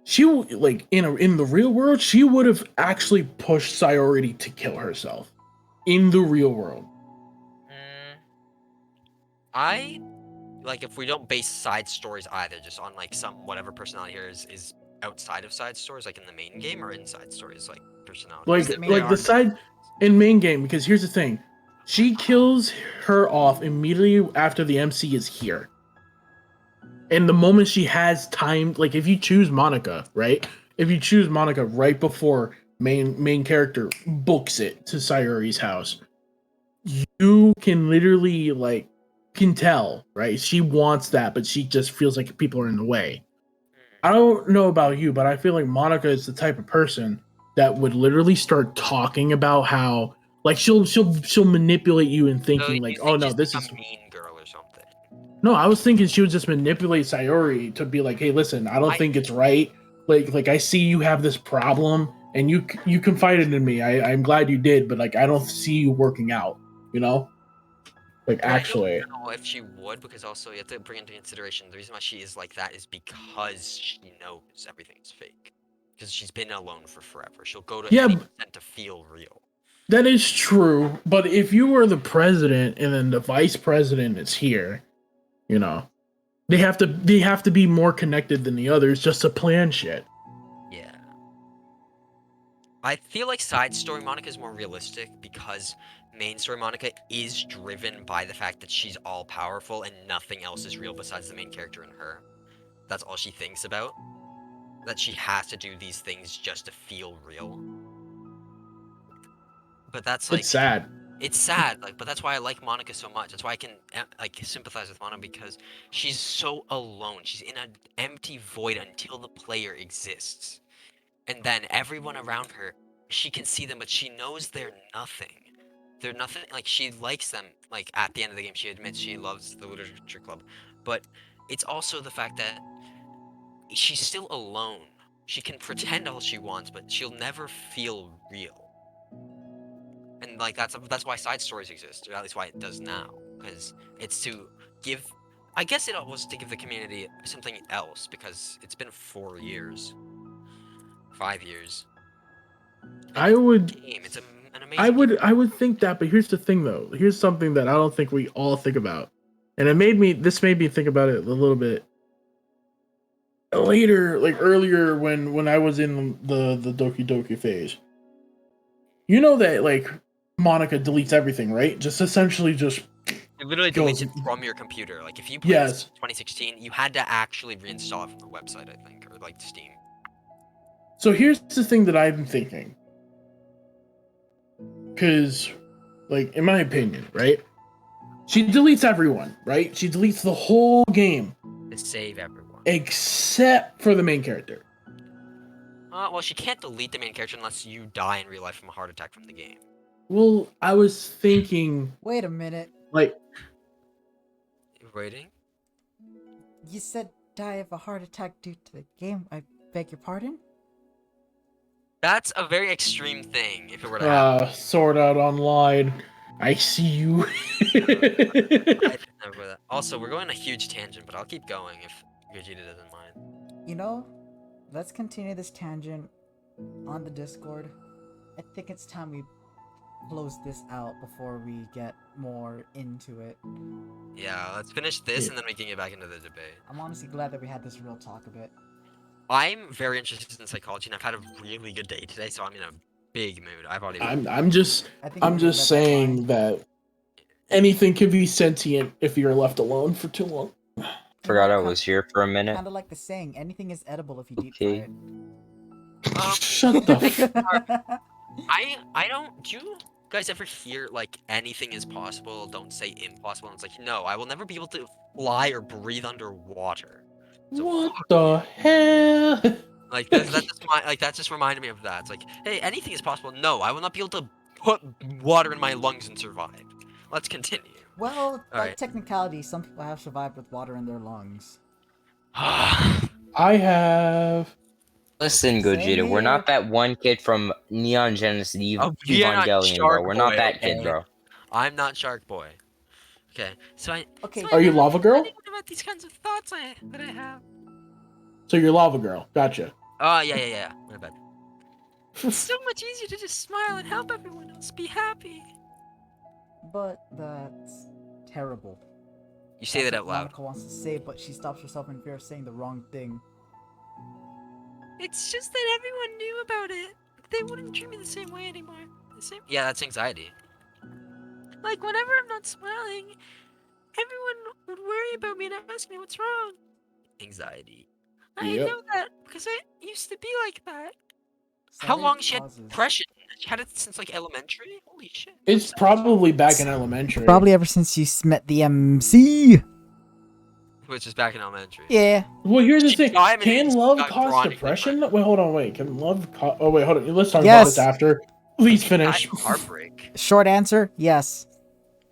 she in the real world, she would have actually pushed Sayori to kill herself. In the real world. If we don't base side stories either, just on some whatever personality here is outside of side stories, like in the main game, or inside stories, like personality. Like the side in main game, because here's the thing. She kills her off immediately after the MC is here. And the moment she has time, like if you choose Monica, right? If you choose Monica right before main character books it to Sayori's house, you can literally can tell, right? She wants that, but she just feels like people are in the way. I don't know about you, but I feel like Monica is the type of person that would literally start talking about how, like, she'll manipulate you in thinking this is a mean girl or something. No, I was thinking she would just manipulate Sayori to be like, hey, listen, I don't think it's right. Like I see you have this problem, and you confided in me. I'm glad you did, but I don't see you working out. You know. Actually, I don't know if she would, because also you have to bring into consideration the reason why she is like that is because she knows everything is fake. Because she's been alone for forever. She'll go to any extent to feel real. That is true, but if you were the president and then the vice president is here, they have to be more connected than the others just to plan shit. Yeah. I feel like side story Monica is more realistic because main story Monica is driven by the fact that she's all powerful and nothing else is real besides the main character and her. That's all she thinks about. that she has to do these things just to feel real. But that's like It's sad. It's sad, like, but that's why I like Monica so much. That's why I can like sympathize with Monica because she's so alone. She's in an empty void until the player exists, and then everyone around her, she can see them, but she knows they're nothing. They're nothing. Like she likes them. Like at the end of the game, she admits she loves the literature club, but it's also the fact that she's still alone. She can pretend all she wants, but she'll never feel real. And like that's why side stories exist, or at least why it does now, because it's to give. I guess it was to give the community something else, because it's been 4 years, 5 years. I would. Game. It's an amazing. Game. I would think that, but here's the thing, though. Here's something that I don't think we all think about, and this made me think about it a little bit later, like earlier when I was in the Doki Doki phase. You know that like Monica deletes everything, right? Just essentially just. It literally deletes it from your computer. Like if you played this in 2016, you had to actually reinstall it from the website, I think, or like Steam. So here's the thing that I've been thinking. Because, like, in my opinion, right? She deletes everyone, right? She deletes the whole game. To save everyone. Except for the main character. Well, she can't delete the main character unless you die in real life from a heart attack from the game. Well, I was thinking... Wait a minute. Like... Waiting? You said die of a heart attack due to the game? I beg your pardon? That's a very extreme thing, if it were to happen. Sword Art Online. I see you. Also, we're going on a huge tangent, but I'll keep going if Gogeta doesn't mind. You know, let's continue this tangent on the Discord. I think it's time we close this out before we get more into it. Yeah, let's finish this and then we can get back into the debate. I'm honestly glad that we had this real talk a bit. I'm very interested in psychology, and I've had a really good day today, so I'm in a big mood. I've already. I'm just saying that anything can be sentient if you're left alone for too long. Forgot I was here for a minute. Kind of like the saying, anything is edible if you deep fry it. Shut the. I don't. Do you guys ever hear like anything is possible? Don't say impossible. And it's like no, I will never be able to fly or breathe underwater. So what the hell? Like that just reminded me of that. It's like, hey, anything is possible. No, I will not be able to put water in my lungs and survive. Let's continue. Well, by technicality, some people have survived with water in their lungs. I have. Listen, Gogeta, we're not that one kid from Neon Genesis Evangelion, bro. We're not that kid, bro. I'm not Shark Boy. Okay, so Are you Lava Girl? About these kinds of thoughts that I have. So you're Lava Girl. Gotcha. Oh, yeah. My bad. It's so much easier to just smile and help everyone else be happy. But that's terrible. You say that out loud. Monica wants to say, but she stops herself in fear of saying the wrong thing. It's just that everyone knew about it. They wouldn't treat me the same way anymore. Yeah, that's anxiety. Like, whenever I'm not smiling, everyone would worry about me and ask me what's wrong. Anxiety. I know that because I used to be like that. How long she had depression? She had it since like elementary? Holy shit. It's probably back in elementary. Probably ever since you met the MC. Which is back in elementary. Yeah. Well, here's the thing. Can love cause depression? Wait, hold on. Wait, can love cause... Oh, wait, hold on. Let's talk about this after. Please finish. Heartbreak. Short answer, yes.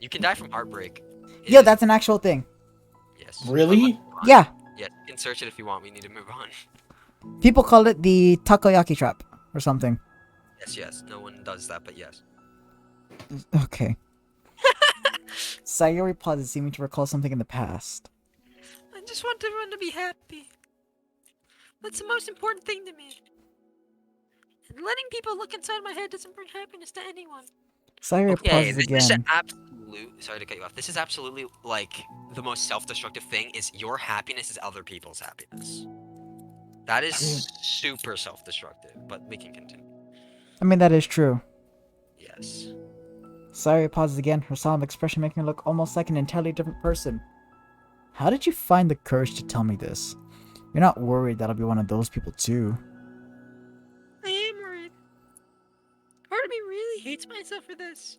You can die from heartbreak. Yeah, that's an actual thing. Yes. Really? Yeah. Yeah, you can search it if you want. We need to move on. People call it the takoyaki trap or something. Yes. No one does that, but yes. Okay. Sayori pauses, seeming to recall something in the past. I just want everyone to be happy. That's the most important thing to me. And letting people look inside my head doesn't bring happiness to anyone. Sayori pauses again. This is sorry to cut you off. This is absolutely like the most self-destructive thing is your happiness is other people's happiness. That is super self-destructive, but we can continue. I mean, that is true. Yes. Sayori pauses again, her solemn expression making her look almost like an entirely different person. How did you find the courage to tell me this? You're not worried that I'll be one of those people too. I am worried. Part of me really hates myself for this.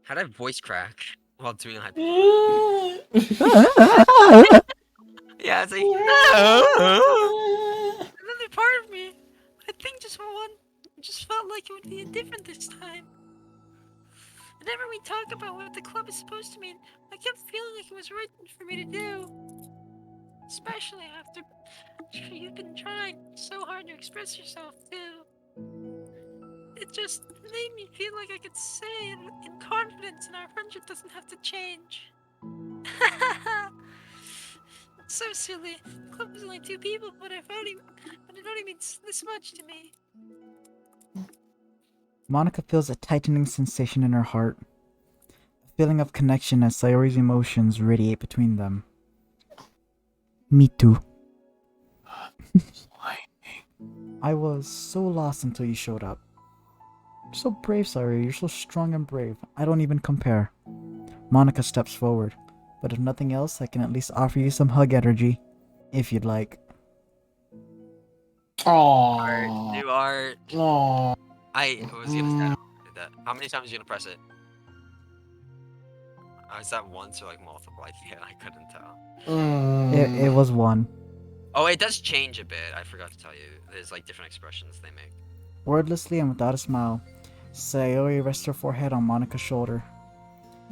How did I voice crack while doing a hyper? Yeah, it's like. Another part of me, I think just felt like it would be different this time. Whenever we talk about what the club is supposed to mean, I kept feeling like it was right for me to do. Especially after you've been trying so hard to express yourself too. It just made me feel like I could say it in confidence and our friendship doesn't have to change. It's so silly. The club is only 2 people, but it only means this much to me. Monica feels a tightening sensation in her heart. A feeling of connection as Sayori's emotions radiate between them. Me too. I was so lost until you showed up. You're so brave, Sayori. You're so strong and brave. I don't even compare. Monica steps forward. But if nothing else, I can at least offer you some hug energy. If you'd like. Aww. New art. Aww. I was gonna say that. How many times are you gonna press it? Is that once or like multiple? I couldn't tell. It was one. Oh, it does change a bit. I forgot to tell you. There's like different expressions they make. Wordlessly and without a smile, Sayori rests her forehead on Monica's shoulder.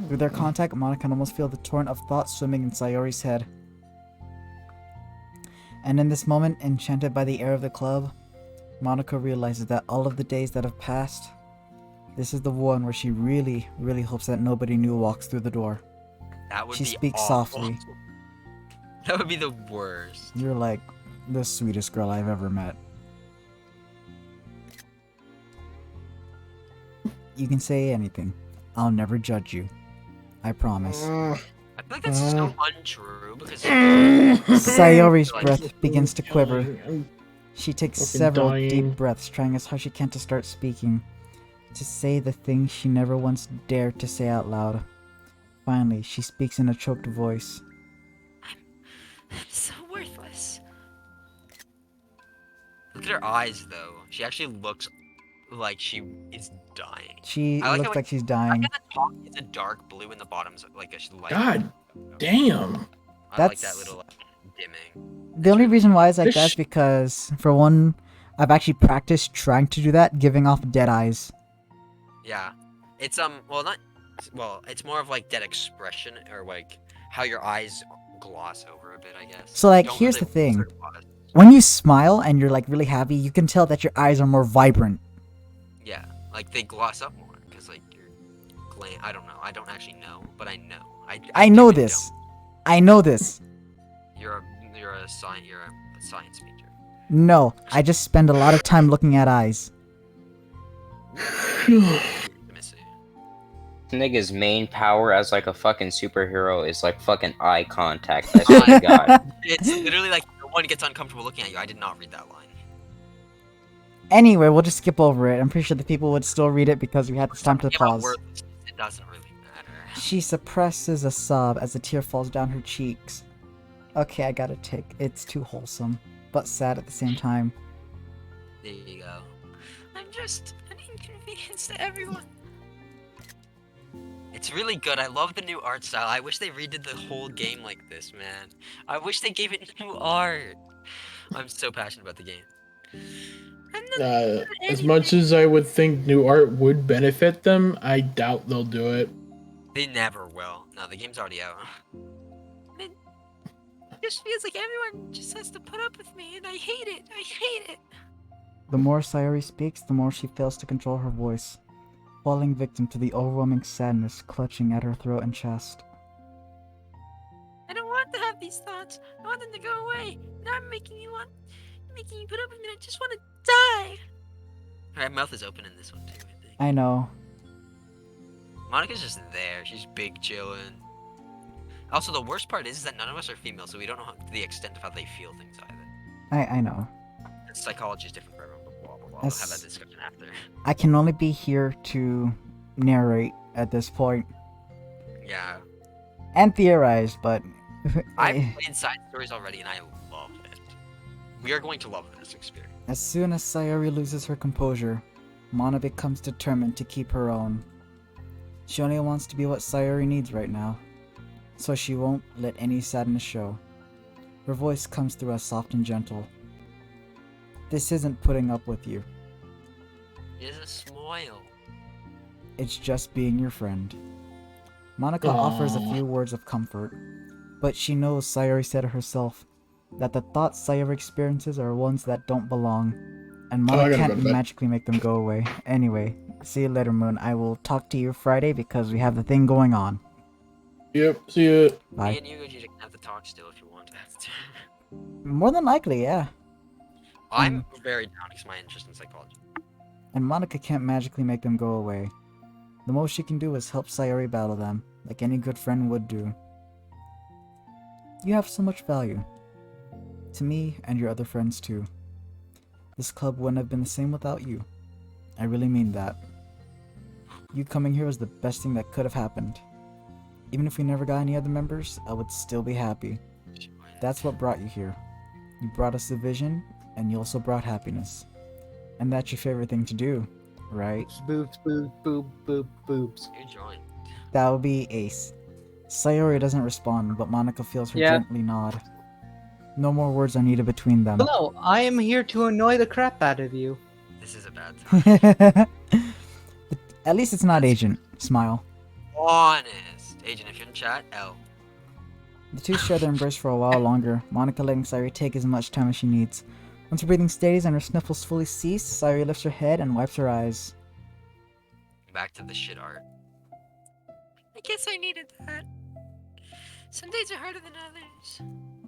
Through their contact, Monica can almost feel the torrent of thoughts swimming in Sayori's head. And in this moment, enchanted by the air of the club, Monica realizes that all of the days that have passed, this is the one where she really, really hopes that nobody new walks through the door. That would She be speaks awful. softly. That would be the worst. You're like the sweetest girl I've ever met. You can say anything. I'll never judge you. I promise. I feel like that's so untrue because Sayori's like- breath begins to quiver. I'm She takes fucking several dying. deep breaths, trying as hard as she can to start speaking. To say the things she never once dared to say out loud. Finally, she speaks in a choked voice. I'm so worthless. Look at her eyes though. She actually looks like she is dying. She I like looks how like she's I dying. get the top is a dark blue and the bottom's like a light. God damn. I like that That's- little dimming. The only reason why it's like This that is because, for one, I've actually practiced trying to do that, giving off dead eyes. Yeah. It's it's more of like that expression or like how your eyes gloss over a bit, I guess. So, like, You don't here's really the thing. look at it. When you smile and you're like really happy, you can tell that your eyes are more vibrant. Yeah, like they gloss up more because like you're I don't know. I don't actually know, but I know. I know do and this. I know this. don't. You're a science major. No, I just spend a lot of time looking at eyes. Let me see. Nigga's main power as like a fucking superhero is like fucking eye contact. I swear to God. It's literally like no one gets uncomfortable looking at you. I did not read that line. Anyway, we'll just skip over it. I'm pretty sure the people would still read it because we had this time to Talking about pause. worthlessness, it doesn't really matter. She suppresses a sob as a tear falls down her cheeks. Okay, I got a tick. It's too wholesome, but sad at the same time. There you go. I'm just an inconvenience to everyone. It's really good. I love the new art style. I wish they redid the whole game like this, man. I wish they gave it new art. I'm so passionate about the game. I'm not good at As much anything. as I would think new art would benefit them, I doubt they'll do it. They never will. No, the game's already out. It just feels like everyone just has to put up with me, and I hate it. I hate it. The more Sayori speaks, the more she fails to control her voice, falling victim to the overwhelming sadness clutching at her throat and chest. I don't want to have these thoughts. I want them to go away. Now I'm making you put up with me. I just want to die. Her mouth is open in this one too, I think. I know. Monica's just there. She's big chilling. Also, the worst part is that none of us are female, so we don't know the extent of how they feel things either. I know. Psychology is different for everyone, but blah blah blah. We'll have that discussion after. I can only be here to narrate at this point Yeah. and theorize, but I've played side stories already and I love it. We are going to love this experience. As soon as Sayori loses her composure, Mana becomes determined to keep her own. She only wants to be what Sayori needs right now, so she won't let any sadness show. Her voice comes through as soft and gentle. This isn't putting up with you. It's a smile. It's just being your friend. Monica offers a few words of comfort, but she knows Sayori said it herself, that the thoughts Sayori experiences are ones that don't belong, and Mana can't magically make them go away. Anyway, see you later, Moon. I will talk to you Friday because we have the thing going on. Yep, see ya. Bye. Me and you can have the talk still if you want. More than likely, yeah. I'm very down because my interest in psychology. And Monica can't magically make them go away. The most she can do is help Sayori battle them, like any good friend would do. You have so much value. To me, and your other friends too. This club wouldn't have been the same without you. I really mean that. You coming here was the best thing that could have happened. Even if we never got any other members, I would still be happy. That's what brought you here. You brought us a vision, and you also brought happiness. And that's your favorite thing to do, right? Boobs, boobs, boobs, boobs. You joined. That would be Ace. Sayori doesn't respond, but Monica feels her Yeah. gently nod. No more words are needed between them. Hello, I am here to annoy the crap out of you. This is a bad time. At least it's not Agent. Smile. Honest. Agent, if you're in chat, L. The two share their embrace for a while longer, Monica letting Sayori take as much time as she needs. Once her breathing steadies and her sniffles fully cease, Sayori lifts her head and wipes her eyes. Back to the shit art. I guess I needed that. Some days are harder than others.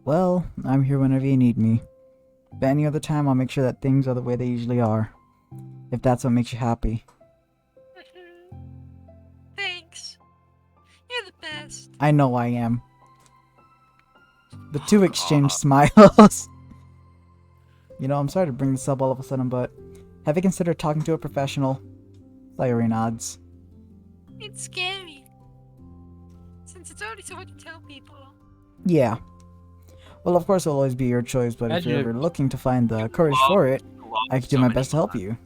Well, I'm here whenever you need me. But any other time, I'll make sure that things are the way they usually are. If that's what makes you happy. Thanks. You're the best. I know I am. The two exchange smiles. You know, I'm sorry to bring this up all of a sudden, but have you considered talking to a professional? Sayori nods. It's scary. Since it's already so hard to tell people. Yeah. Well, of course, it'll always be your choice, but if you're Imagine ever looking to find the courage for it, I could do my best to help you.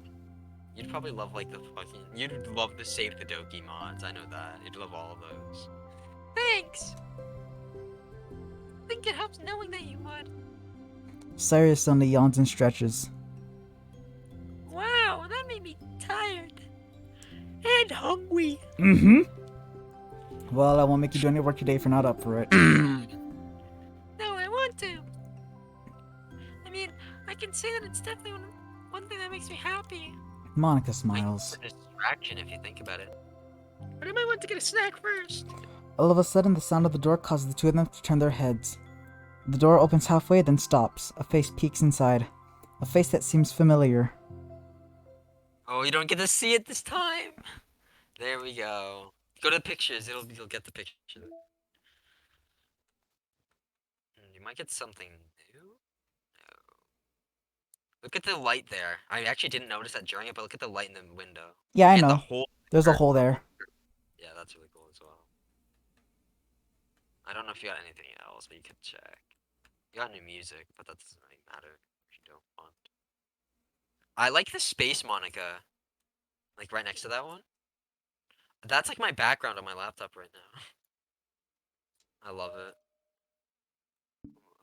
You'd probably love like the fucking. You'd love the Save the Doki mods. I know that. You'd love all of those. Thanks. I think it helps knowing that you would. Sayori suddenly yawns and stretches. Wow, that made me tired. And hungry. Mm-hmm. Well, I won't make you do any work today if you're not up for it. No, I want to. I mean, I can say that it's definitely one thing that makes me happy. Monica smiles. It's a distraction if you think about it. But I might want to get a snack first. All of a sudden, the sound of the door causes the two of them to turn their heads. The door opens halfway, then stops. A face peeks inside. A face that seems familiar. Oh, you don't get to see it this time. There we go. Go to the pictures. You'll get the picture. You might get something new. No. Look at the light there. I actually didn't notice that during it, but look at the light in the window. Yeah, I And the know. hole. There's a hole there. Yeah, that's really cool as well. I don't know if you got anything else, but you could check. You got new music, but that doesn't really matter if you don't want. I like the space Monica. Like right next to that one. That's like my background on my laptop right now. I love it.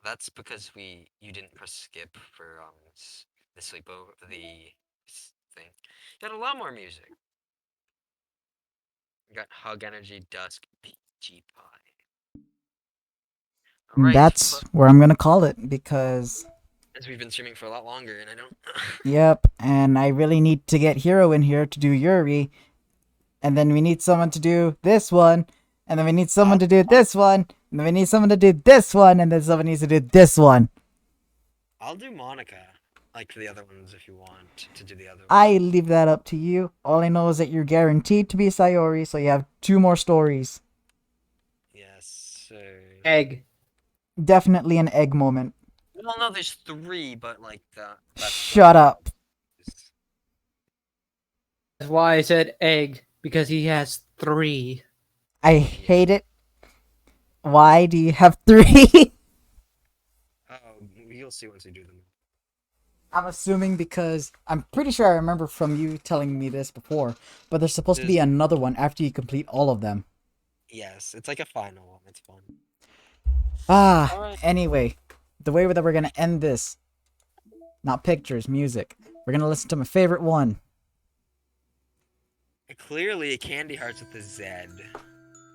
That's because you didn't press skip for the sleepover thing. You got a lot more music. You got Hug Energy, Dusk, PG Pie. Alright, That's where I'm gonna call it, because... as we've been streaming for a lot longer, and I don't... Yep, and I really need to get Hero in here to do Yuri. And then we need someone to do this one. And then we need someone to do this one. And then we need someone to do this one. And then someone needs to do this one. I'll do Monica, like for the other ones if you want to do the other ones. I leave that up to you. All I know is that you're guaranteed to be Sayori, so you have 2 more stories. Yes, so... Egg. Definitely an egg moment. Well, no, there's 3, but like that's Shut up. That's why I said egg, because he has 3. I hate it. Why do you have 3? Oh, you'll see once we do them. I'm assuming because I'm pretty sure I remember from you telling me this before, but there's supposed to be another one after you complete all of them. Yes, it's like a final one. It's fun. Ah, anyway, the way that we're gonna end this, not pictures, music. We're gonna listen to my favorite one. Clearly, Candy Hearts with a Z.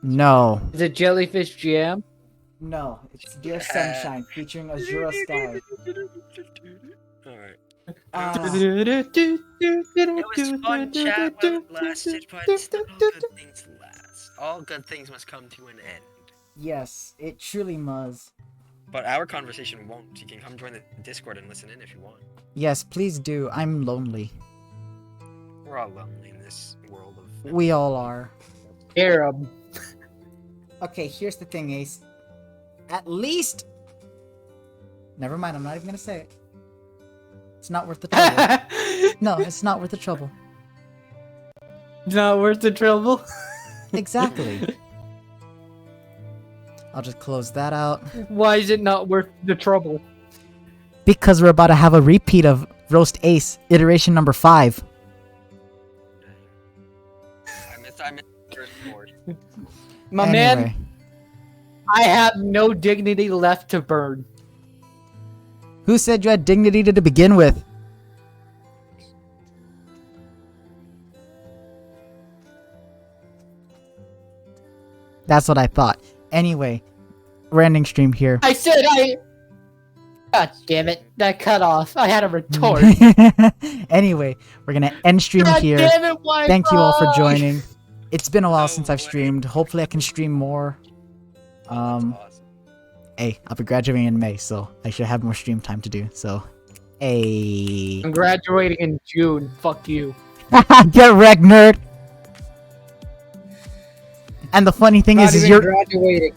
No. Is it Jellyfish Jam? No, it's Dear Sunshine featuring Azura Sky. Alright. Ah, It was fun chat while it lasted, but all good things last. All good things must come to an end. yes, it truly must. But our conversation won't. You can come join the Discord and listen in if you want. Yes, please do. I'm lonely. We're all lonely in this world of... We all are. Arab. Okay, here's the thing, Ace. At least... Never mind, I'm not even gonna say it. It's not worth the trouble. No, it's not worth the trouble. Not worth the trouble. Exactly. I'll just close that out. Why is it not worth the trouble? Because we're about to have a repeat of Roast Ace, iteration number 5. I missed the first word. My man, I have no dignity left to burn. Who said you had dignity to begin with? That's what I thought. Anyway, we're ending stream here. I said God damn it, that cut off. I had a retort. Anyway, we're gonna end stream God here. damn it, why Thank you all for wrong? joining. It's been a while since I've streamed. Hopefully I can stream more. Awesome. Hey, I'll be graduating in May, so I should have more stream time to do. So, hey. I'm graduating in June. Fuck you. Get wrecked, nerd. And the funny thing Not is even you're graduating.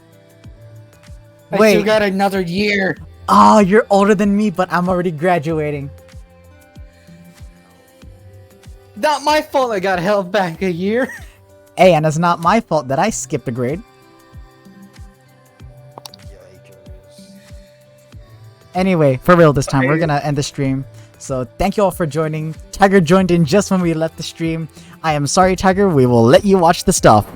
I Wait. still got another year. Oh, you're older than me, but I'm already graduating. Not my fault I got held back a year. Hey, and it's not my fault that I skipped a grade. Yikers. Anyway, for real this time, we're gonna end the stream. So thank you all for joining. Tiger joined in just when we left the stream. I am sorry, Tiger. We will let you watch the stuff.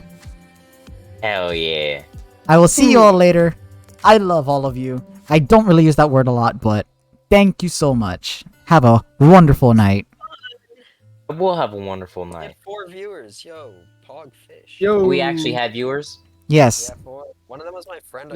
Hell yeah. I will see you all later. I love all of you. I don't really use that word a lot, but thank you so much. Have a wonderful night. We'll have a wonderful night. 4 viewers, yo, Pogfish. Yo. We actually had viewers? Yes. Yeah, 4. One of them was my friend.